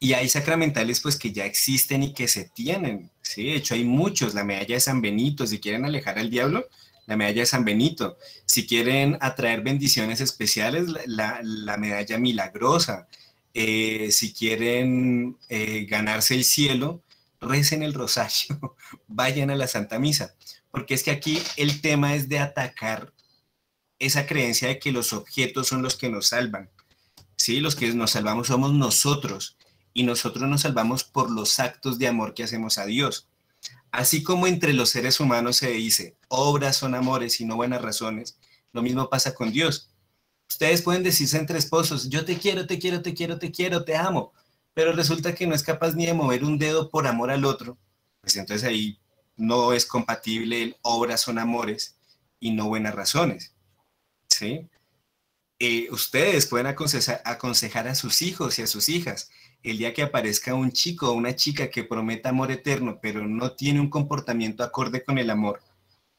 S1: Y hay sacramentales pues que ya existen y que se tienen, ¿sí? De hecho hay muchos, la medalla de San Benito, si quieren alejar al diablo, la medalla de San Benito. Si quieren atraer bendiciones especiales, la medalla milagrosa. Si quieren ganarse el cielo, recen el rosario, vayan a la Santa Misa. Porque es que aquí el tema es de atacar esa creencia de que los objetos son los que nos salvan. ¿Sí? Los que nos salvamos somos nosotros. Y nosotros nos salvamos por los actos de amor que hacemos a Dios. Así como entre los seres humanos se dice, obras son amores y no buenas razones, lo mismo pasa con Dios. Ustedes pueden decirse entre esposos, yo te quiero, te quiero, te quiero, te quiero, te amo, pero resulta que no es capaz ni de mover un dedo por amor al otro, pues entonces ahí no es compatible el obras son amores y no buenas razones, ¿sí? Ustedes pueden aconsejar a sus hijos y a sus hijas. El día que aparezca un chico o una chica que prometa amor eterno, pero no tiene un comportamiento acorde con el amor,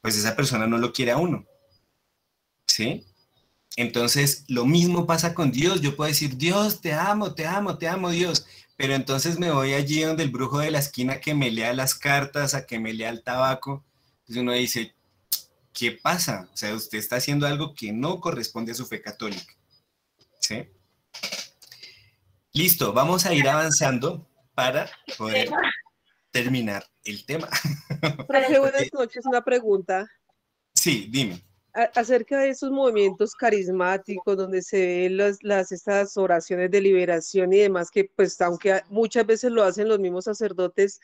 S1: pues esa persona no lo quiere a uno. ¿Sí? Entonces, lo mismo pasa con Dios. Yo puedo decir, Dios, te amo, te amo, te amo, Dios. Pero entonces me voy allí donde el brujo de la esquina que me lea las cartas, a que me lea el tabaco. Entonces uno dice, ¿qué pasa? O sea, usted está haciendo algo que no corresponde a su fe católica. ¿Sí? Listo, vamos a ir avanzando para poder terminar el tema.
S8: Profe, buenas noches, una pregunta.
S1: Sí, dime.
S8: Acerca de esos movimientos carismáticos donde se ven estas oraciones de liberación y demás, que pues aunque muchas veces lo hacen los mismos sacerdotes,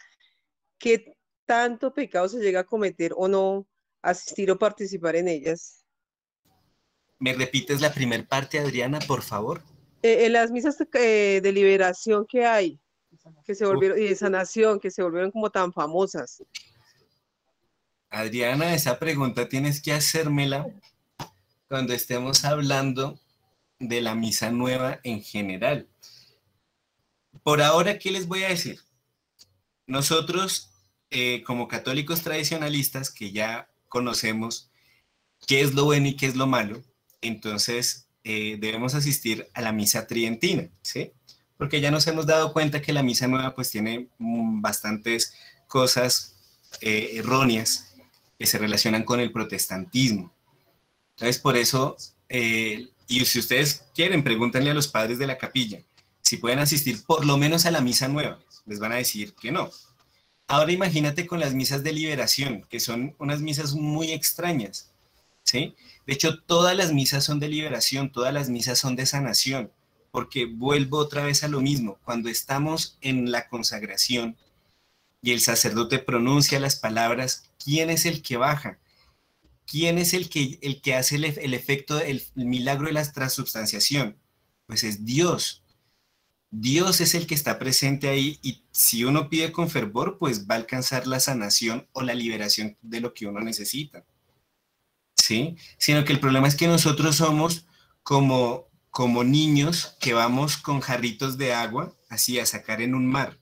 S8: ¿qué tanto pecado se llega a cometer o no asistir o participar en ellas?
S1: ¿Me repites la primer parte, Adriana, por favor?
S8: En las misas de liberación que hay, que se volvieron, y de sanación, que se volvieron como tan famosas.
S1: Adriana, esa pregunta tienes que hacérmela cuando estemos hablando de la misa nueva en general. Por ahora, ¿qué les voy a decir? Nosotros, como católicos tradicionalistas, que ya conocemos qué es lo bueno y qué es lo malo, entonces debemos asistir a la misa tridentina, ¿sí? Porque ya nos hemos dado cuenta que la misa nueva pues tiene bastantes cosas erróneas que se relacionan con el protestantismo. Entonces, por eso, y si ustedes quieren, pregúntenle a los padres de la capilla si pueden asistir por lo menos a la misa nueva. Les van a decir que no. Ahora imagínate con las misas de liberación, que son unas misas muy extrañas, ¿sí? De hecho, todas las misas son de liberación, todas las misas son de sanación, porque vuelvo otra vez a lo mismo. Cuando estamos en la consagración y el sacerdote pronuncia las palabras, ¿quién es el que baja? ¿Quién es el que hace el efecto, el milagro de la transubstanciación? Pues es Dios. Dios es el que está presente ahí y si uno pide con fervor, pues va a alcanzar la sanación o la liberación de lo que uno necesita. ¿Sí? Sino que el problema es que nosotros somos como niños que vamos con jarritos de agua, así a sacar en un mar.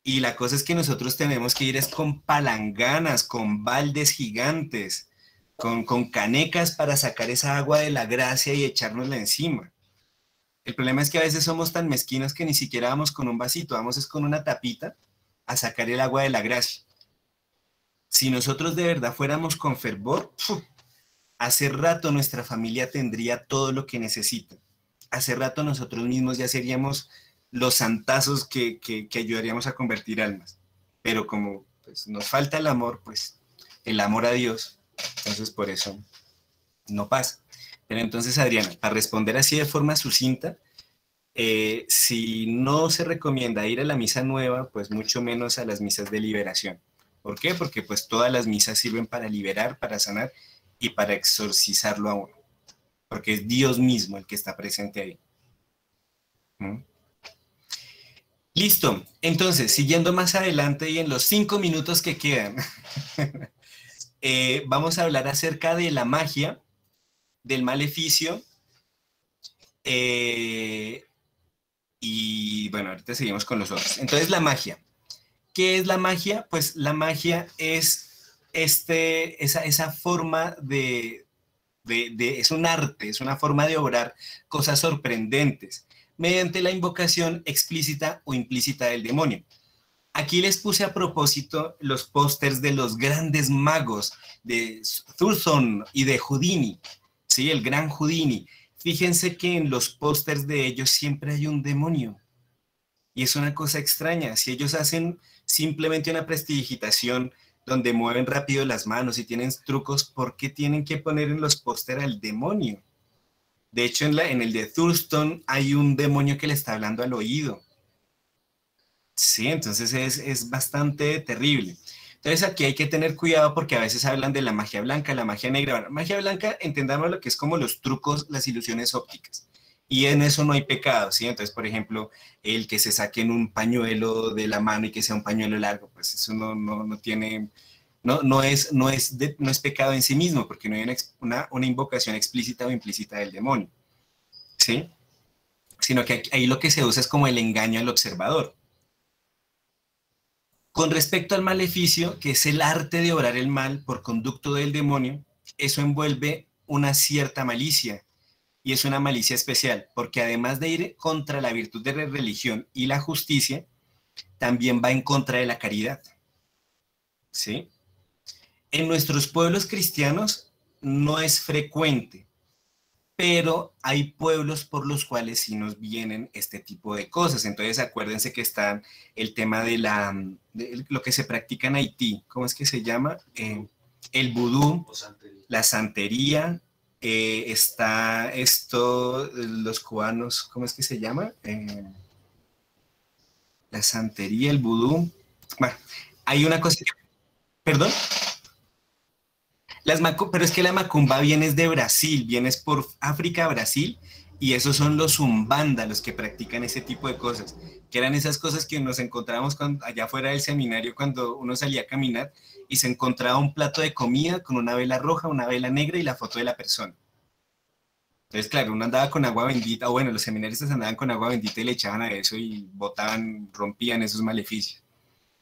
S1: Y la cosa es que nosotros tenemos que ir es con palanganas, con baldes gigantes, con canecas para sacar esa agua de la gracia y echárnosla encima. El problema es que a veces somos tan mezquinos que ni siquiera vamos con un vasito, vamos es con una tapita a sacar el agua de la gracia. Si nosotros de verdad fuéramos con fervor, hace rato nuestra familia tendría todo lo que necesita. Hace rato nosotros mismos ya seríamos los santazos que ayudaríamos a convertir almas. Pero como pues, nos falta el amor, pues el amor a Dios, entonces por eso no pasa. Pero entonces, Adriana, para responder así de forma sucinta, si no se recomienda ir a la misa nueva, pues mucho menos a las misas de liberación. ¿Por qué? Porque pues todas las misas sirven para liberar, para sanar y para exorcizarlo a uno. Porque es Dios mismo el que está presente ahí. Listo. Entonces, siguiendo más adelante y en los 5 minutos que quedan, vamos a hablar acerca de la magia, del maleficio, y bueno, ahorita seguimos con los otros. Entonces, la magia. ¿Qué es la magia? Pues la magia es esa forma de es un arte, es una forma de obrar cosas sorprendentes mediante la invocación explícita o implícita del demonio. Aquí les puse a propósito los pósters de los grandes magos de Thurston y de Houdini, ¿sí? El gran Houdini. Fíjense que en los pósters de ellos siempre hay un demonio. Y es una cosa extraña. Si ellos hacen simplemente una prestidigitación donde mueven rápido las manos y tienen trucos, ¿por qué tienen que poner en los pósteres al demonio? De hecho, en el de Thurston hay un demonio que le está hablando al oído. Sí, entonces es bastante terrible. Entonces aquí hay que tener cuidado porque a veces hablan de la magia blanca, la magia negra. Bueno, magia blanca, entendamos lo que es como los trucos, las ilusiones ópticas. Y en eso no hay pecado, ¿sí? Entonces, por ejemplo, el que se saquen un pañuelo de la mano y que sea un pañuelo largo, pues eso no tiene, no es pecado en sí mismo, porque no hay una invocación explícita o implícita del demonio, ¿sí? Sino que ahí lo que se usa es como el engaño al observador. Con respecto al maleficio, que es el arte de obrar el mal por conducto del demonio, eso envuelve una cierta malicia, y es una malicia especial, porque además de ir contra la virtud de la religión y la justicia, también va en contra de la caridad, ¿sí? En nuestros pueblos cristianos no es frecuente, pero hay pueblos por los cuales sí nos vienen este tipo de cosas. Entonces acuérdense que está el tema de lo que se practica en Haití. ¿Cómo es que se llama? El vudú, la santería, está esto, los cubanos, ¿cómo es que se llama? La santería, el vudú. Bueno, hay una cosa que... ¿Perdón? Pero es que la macumba viene de Brasil, vienes por África, Brasil, y esos son los umbanda los que practican ese tipo de cosas, que eran esas cosas que nos encontrábamos allá fuera del seminario cuando uno salía a caminar y se encontraba un plato de comida con una vela roja, una vela negra y la foto de la persona. Entonces, claro, uno andaba con agua bendita, o bueno, los seminaristas andaban con agua bendita y le echaban a eso y botaban, rompían esos maleficios,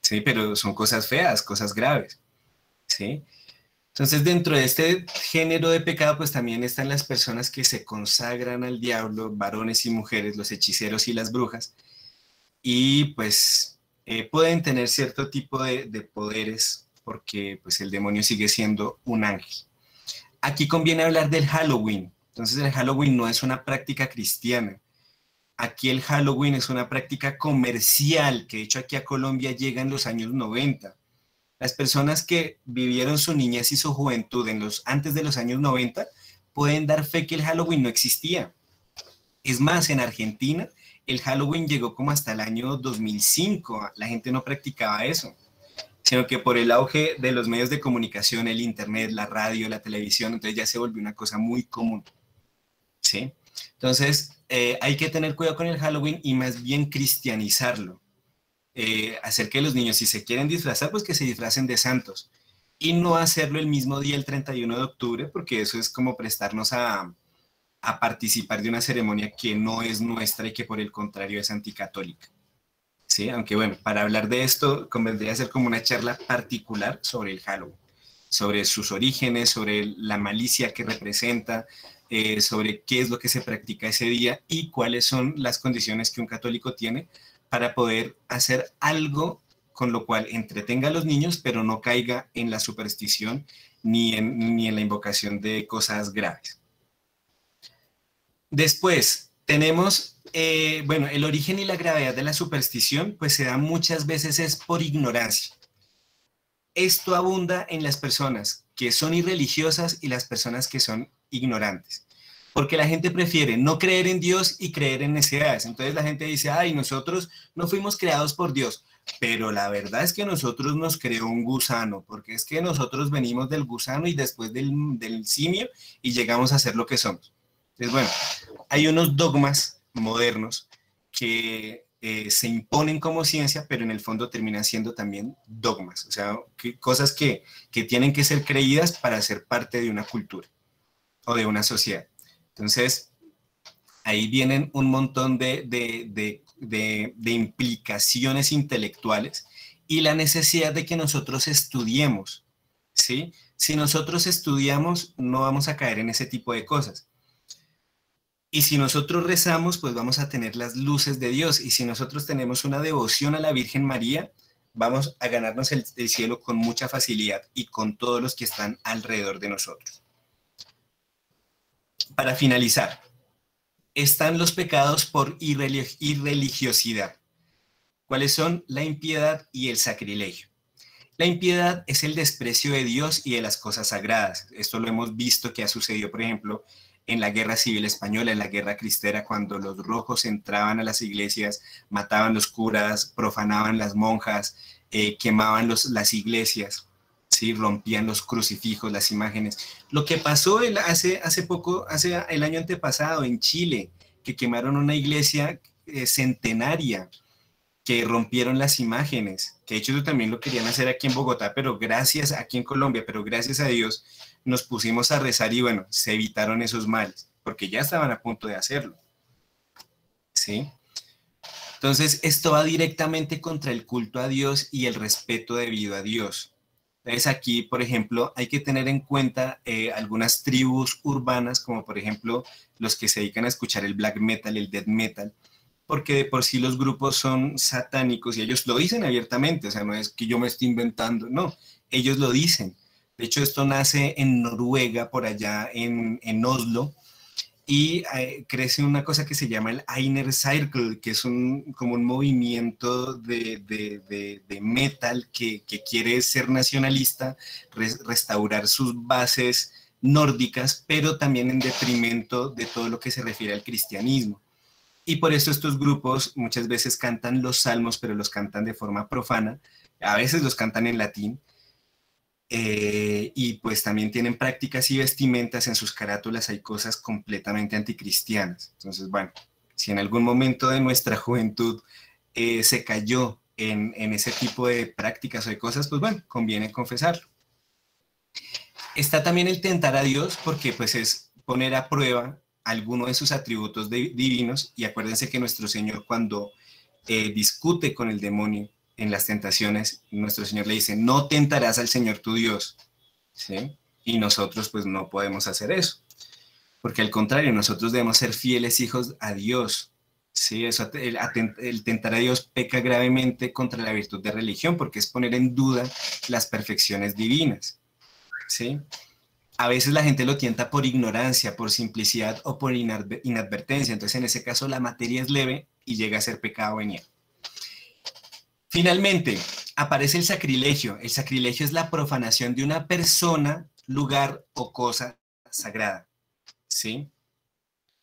S1: ¿sí? Pero son cosas feas, cosas graves, ¿sí? Entonces, dentro de este género de pecado, pues también están las personas que se consagran al diablo, varones y mujeres, los hechiceros y las brujas, y pues pueden tener cierto tipo de poderes, porque pues el demonio sigue siendo un ángel. Aquí conviene hablar del Halloween. Entonces, el Halloween no es una práctica cristiana. Aquí el Halloween es una práctica comercial, que de hecho aquí a Colombia llega en los años 90. Las personas que vivieron su niñez y su juventud antes de los años 90 pueden dar fe que el Halloween no existía. Es más, en Argentina el Halloween llegó como hasta el año 2005. La gente no practicaba eso, sino que por el auge de los medios de comunicación, el internet, la radio, la televisión, entonces ya se volvió una cosa muy común, ¿sí? Entonces hay que tener cuidado con el Halloween y más bien cristianizarlo. Hacer que los niños, si se quieren disfrazar, pues que se disfracen de santos y no hacerlo el mismo día, el 31 de octubre, porque eso es como prestarnos a participar de una ceremonia que no es nuestra y que por el contrario es anticatólica, ¿sí? Aunque bueno, para hablar de esto convendría hacer como una charla particular sobre el Halloween, sobre sus orígenes, sobre la malicia que representa, sobre qué es lo que se practica ese día y cuáles son las condiciones que un católico tiene para poder hacer algo con lo cual entretenga a los niños, pero no caiga en la superstición ni en la invocación de cosas graves. Después tenemos, bueno, el origen y la gravedad de la superstición, pues se da muchas veces es por ignorancia. Esto abunda en las personas que son irreligiosas y las personas que son ignorantes. Porque la gente prefiere no creer en Dios y creer en necedades. Entonces la gente dice, ay, nosotros no fuimos creados por Dios, pero la verdad es que nosotros nos creó un gusano, porque es que nosotros venimos del gusano y después del simio y llegamos a ser lo que somos. Entonces, bueno, hay unos dogmas modernos que se imponen como ciencia, pero en el fondo terminan siendo también dogmas, o sea, cosas que tienen que ser creídas para ser parte de una cultura o de una sociedad. Entonces, ahí vienen un montón de implicaciones intelectuales y la necesidad de que nosotros estudiemos, ¿sí? Si nosotros estudiamos, no vamos a caer en ese tipo de cosas. Y si nosotros rezamos, pues vamos a tener las luces de Dios. Y si nosotros tenemos una devoción a la Virgen María, vamos a ganarnos el cielo con mucha facilidad y con todos los que están alrededor de nosotros. Para finalizar, están los pecados por irreligiosidad. ¿Cuáles son? La impiedad y el sacrilegio. La impiedad es el desprecio de Dios y de las cosas sagradas. Esto lo hemos visto que ha sucedido, por ejemplo, en la Guerra Civil Española, en la Guerra Cristera, cuando los rojos entraban a las iglesias, mataban los curas, profanaban las monjas, quemaban las iglesias, ¿sí? Rompían los crucifijos, las imágenes. Lo que pasó hace poco, el año antepasado en Chile, que quemaron una iglesia centenaria, que rompieron las imágenes, que de hecho eso también lo querían hacer aquí en Bogotá, pero aquí en Colombia, pero gracias a Dios nos pusimos a rezar y bueno, se evitaron esos males, porque ya estaban a punto de hacerlo, ¿sí? Entonces, esto va directamente contra el culto a Dios y el respeto debido a Dios. Entonces, aquí, por ejemplo, hay que tener en cuenta algunas tribus urbanas, como por ejemplo, los que se dedican a escuchar el black metal, el death metal, porque de por sí los grupos son satánicos y ellos lo dicen abiertamente, o sea, no es que yo me esté inventando, no, ellos lo dicen. De hecho, esto nace en Noruega, por allá en Oslo, y crece una cosa que se llama el Inner Circle, que es como un movimiento de metal que quiere ser nacionalista, restaurar sus bases nórdicas, pero también en detrimento de todo lo que se refiere al cristianismo. Y por eso estos grupos muchas veces cantan los salmos, pero los cantan de forma profana, a veces los cantan en latín, y pues también tienen prácticas y vestimentas, en sus carátulas hay cosas completamente anticristianas. Entonces, bueno, si en algún momento de nuestra juventud se cayó en ese tipo de prácticas o de cosas, pues bueno, conviene confesarlo. Está también el tentar a Dios, porque pues es poner a prueba alguno de sus atributos divinos, y acuérdense que nuestro Señor cuando discute con el demonio en las tentaciones, nuestro Señor le dice, no tentarás al Señor tu Dios, ¿sí? Y nosotros pues no podemos hacer eso, porque al contrario, nosotros debemos ser fieles hijos a Dios, ¿sí? Eso, el tentar a Dios peca gravemente contra la virtud de religión, porque es poner en duda las perfecciones divinas, ¿sí? A veces la gente lo tienta por ignorancia, por simplicidad o por inadvertencia, entonces en ese caso la materia es leve y llega a ser pecado venial. Finalmente, aparece el sacrilegio. El sacrilegio es la profanación de una persona, lugar o cosa sagrada, ¿sí?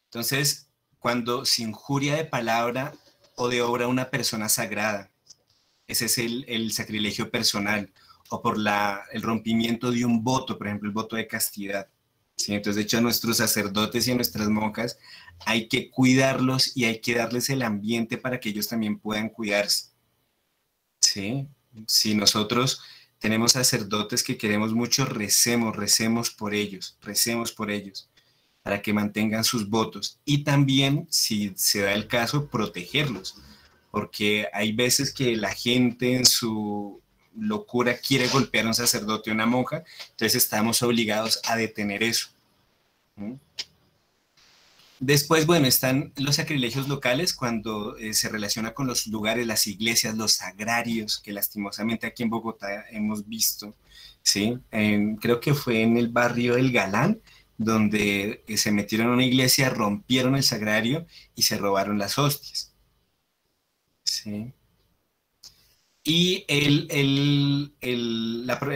S1: Entonces, cuando se injuria de palabra o de obra a una persona sagrada, ese es el sacrilegio personal, o por el rompimiento de un voto, por ejemplo, el voto de castidad, ¿sí? Entonces, de hecho, a nuestros sacerdotes y a nuestras monjas hay que cuidarlos y hay que darles el ambiente para que ellos también puedan cuidarse. ¿Sí? Si nosotros tenemos sacerdotes que queremos mucho, recemos por ellos, para que mantengan sus votos. Y también, si se da el caso, protegerlos, porque hay veces que la gente en su locura quiere golpear a un sacerdote o una monja, entonces estamos obligados a detener eso. ¿Mm? Después, bueno, están los sacrilegios locales, cuando se relaciona con los lugares, las iglesias, los sagrarios, que lastimosamente aquí en Bogotá hemos visto, ¿sí? Creo que fue en el barrio El Galán, donde se metieron a una iglesia, rompieron el sagrario y se robaron las hostias, ¿sí? Y el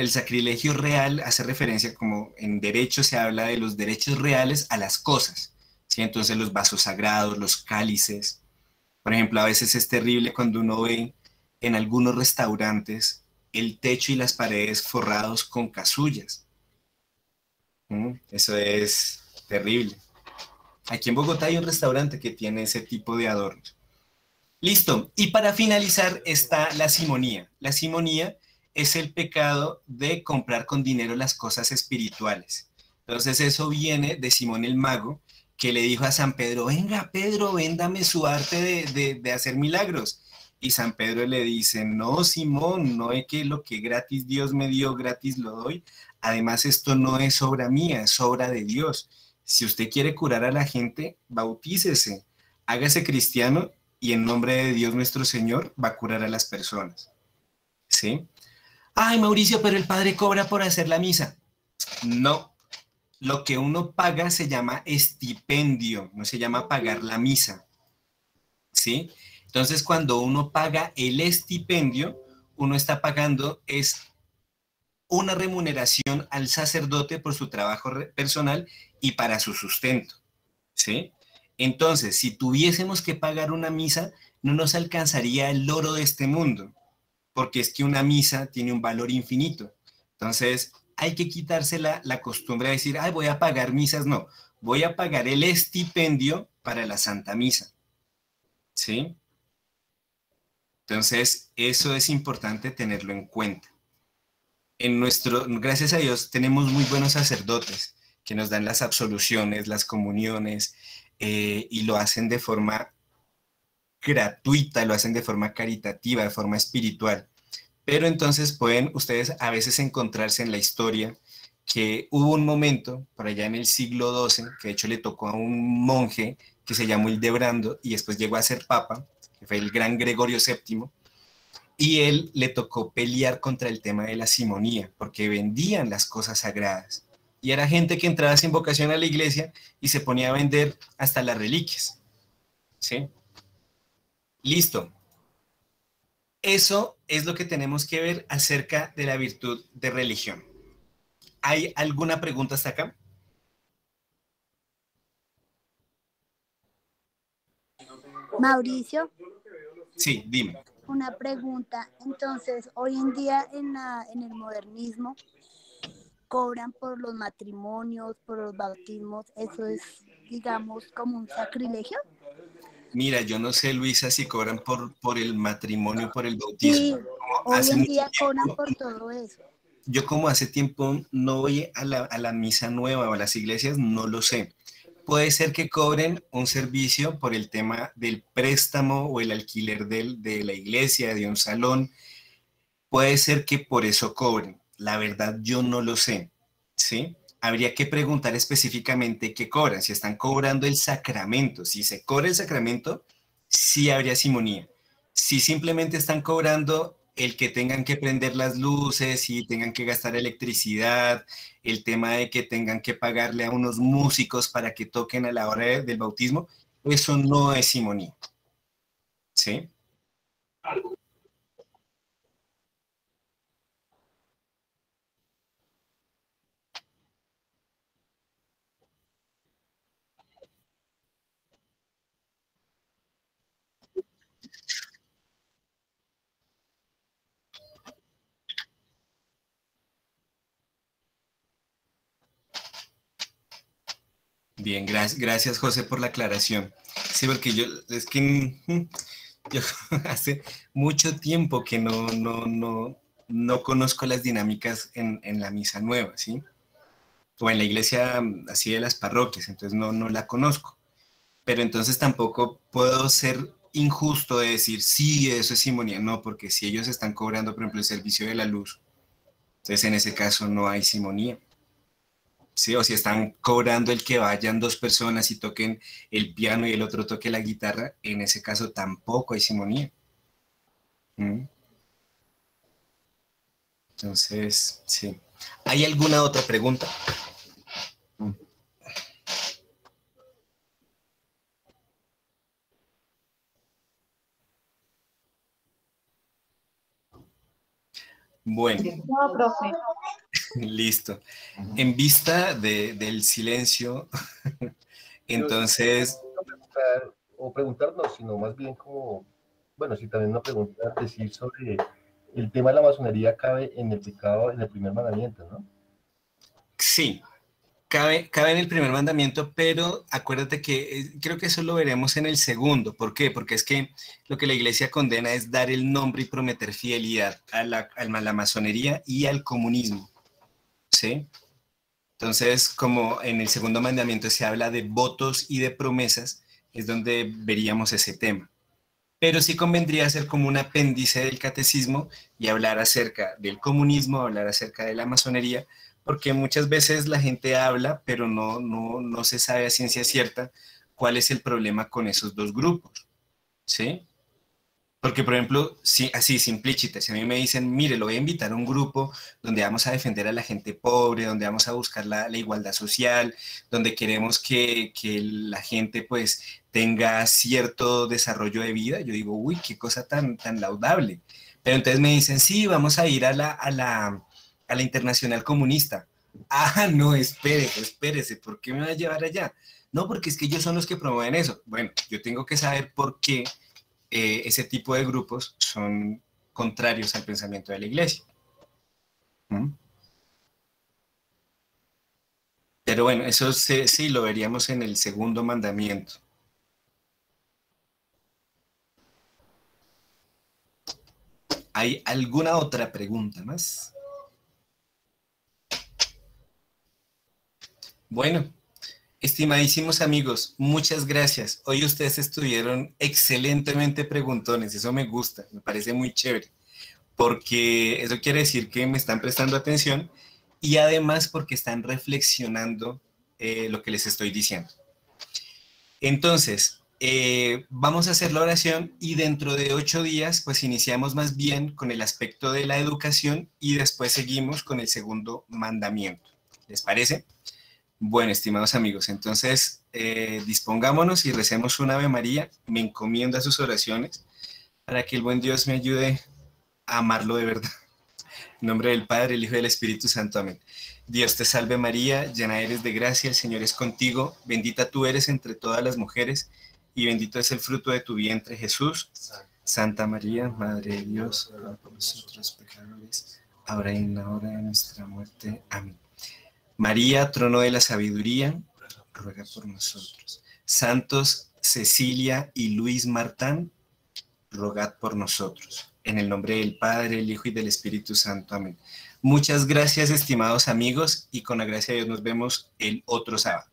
S1: sacrilegio real hace referencia, como en derecho se habla de los derechos reales a las cosas, ¿sí? Entonces los vasos sagrados, los cálices. Por ejemplo, a veces es terrible cuando uno ve en algunos restaurantes el techo y las paredes forrados con casullas. Eso es terrible. Aquí en Bogotá hay un restaurante que tiene ese tipo de adornos. Listo. Y para finalizar está la simonía. La simonía es el pecado de comprar con dinero las cosas espirituales. Entonces eso viene de Simón el Mago, que le dijo a San Pedro, venga Pedro, véndame su arte de hacer milagros. Y San Pedro le dice, no, Simón, no es que lo que gratis Dios me dio, gratis lo doy. Además, esto no es obra mía, es obra de Dios. Si usted quiere curar a la gente, bautícese, hágase cristiano y en nombre de Dios nuestro Señor va a curar a las personas. ¿Sí? Ay, Mauricio, pero el padre cobra por hacer la misa. No, lo que uno paga se llama estipendio, no se llama pagar la misa. ¿Sí? Entonces, cuando uno paga el estipendio, uno está pagando es una remuneración al sacerdote por su trabajo personal y para su sustento, ¿sí? Entonces, si tuviésemos que pagar una misa, no nos alcanzaría el oro de este mundo, porque es que una misa tiene un valor infinito. Entonces, hay que quitarse la costumbre de decir, ay, voy a pagar misas. No, voy a pagar el estipendio para la Santa Misa, ¿sí? Entonces, eso es importante tenerlo en cuenta. Gracias a Dios, tenemos muy buenos sacerdotes que nos dan las absoluciones, las comuniones, y lo hacen de forma gratuita, lo hacen de forma caritativa, de forma espiritual. Pero entonces pueden ustedes a veces encontrarse en la historia que hubo un momento, por allá en el siglo XII, que de hecho le tocó a un monje que se llamó Hildebrando y después llegó a ser papa, que fue el gran Gregorio VII, y él le tocó pelear contra el tema de la simonía, porque vendían las cosas sagradas. Y era gente que entraba sin vocación a la iglesia y se ponía a vender hasta las reliquias. ¿Sí? Listo. Eso es lo que tenemos que ver acerca de la virtud de religión. ¿Hay alguna pregunta hasta acá?
S9: Mauricio,
S1: Sí, dime.
S9: una pregunta. Entonces, hoy en día en el modernismo cobran por los matrimonios, por los bautismos. ¿Eso es, digamos, como un sacrilegio?
S1: Mira, yo no sé, Luisa, si cobran por el matrimonio, por el bautismo.
S9: Sí, hoy
S1: Hace
S9: en
S1: mucho
S9: día cobran
S1: tiempo,
S9: por todo eso.
S1: yo como hace tiempo no voy a la misa nueva o a las iglesias, no lo sé. Puede ser que cobren un servicio por el tema del préstamo o el alquiler de la iglesia, de un salón. Puede ser que por eso cobren. La verdad, yo no lo sé, ¿sí? Habría que preguntar específicamente qué cobran, si están cobrando el sacramento. Si se cobra el sacramento, sí habría simonía. Si simplemente están cobrando el que tengan que prender las luces y tengan que gastar electricidad, el tema de que tengan que pagarle a unos músicos para que toquen a la hora del bautismo, eso no es simonía, ¿sí? Bien, gracias José por la aclaración. Sí, porque es que yo hace mucho tiempo que no conozco las dinámicas en la misa nueva, ¿sí? O en la iglesia así de las parroquias, entonces no la conozco. Pero entonces tampoco puedo ser injusto de decir, sí, eso es simonía. No, porque si ellos están cobrando, por ejemplo, el servicio de la luz, entonces en ese caso no hay simonía. Sí, o si están cobrando el que vayan dos personas y toquen el piano y el otro toque la guitarra, en ese caso tampoco hay simonía. ¿Mm? Entonces, sí. ¿Hay alguna otra pregunta? Bueno,
S6: No, profe.
S1: listo. En vista del silencio, entonces,
S10: O preguntarnos, sino más bien como, bueno, si también una pregunta, decir sobre el tema de la masonería cabe en el pecado, en el primer mandamiento, ¿no?
S1: sí, cabe en el primer mandamiento, pero acuérdate que creo que eso lo veremos en el segundo. ¿Por qué? Porque es que lo que la iglesia condena es dar el nombre y prometer fidelidad a la masonería y al comunismo, ¿sí? Entonces, como en el segundo mandamiento se habla de votos y de promesas, es donde veríamos ese tema, pero sí convendría hacer como un apéndice del catecismo y hablar acerca del comunismo, hablar acerca de la masonería, porque muchas veces la gente habla, pero no se sabe a ciencia cierta cuál es el problema con esos dos grupos, ¿sí? Porque, por ejemplo, si, así simplícita, si a mí me dicen, mire, lo voy a invitar a un grupo donde vamos a defender a la gente pobre, donde vamos a buscar la igualdad social, donde queremos que la gente pues tenga cierto desarrollo de vida, yo digo, uy, qué cosa tan laudable. Pero entonces me dicen, sí, vamos a ir a la Internacional Comunista. Ah, no, espérese, ¿por qué me va a llevar allá? No, porque es que ellos son los que promueven eso. Bueno, yo tengo que saber por qué ese tipo de grupos son contrarios al pensamiento de la iglesia. ¿Mm? Pero bueno, eso sí lo veríamos en el segundo mandamiento. ¿Hay alguna otra pregunta más? Bueno, estimadísimos amigos, muchas gracias. Hoy ustedes estuvieron excelentemente preguntones, eso me gusta, me parece muy chévere, porque eso quiere decir que me están prestando atención y además porque están reflexionando lo que les estoy diciendo. Entonces, vamos a hacer la oración y dentro de 8 días, pues iniciamos más bien con el aspecto de la educación y después seguimos con el segundo mandamiento. ¿Les parece? Bueno, estimados amigos, entonces dispongámonos y recemos un Ave María. Me encomiendo a sus oraciones para que el buen Dios me ayude a amarlo de verdad. En nombre del Padre, el Hijo y del Espíritu Santo. Amén. Dios te salve María, llena eres de gracia, el Señor es contigo, bendita tú eres entre todas las mujeres y bendito es el fruto de tu vientre, Jesús. Santa María, Madre de Dios, ruega por nosotros pecadores, ahora y en la hora de nuestra muerte. Amén. María, trono de la sabiduría, ruega por nosotros. Santos Cecilia y Luis Martán, rogad por nosotros. En el nombre del Padre, el Hijo y del Espíritu Santo. Amén. Muchas gracias, estimados amigos, y con la gracia de Dios nos vemos el otro sábado.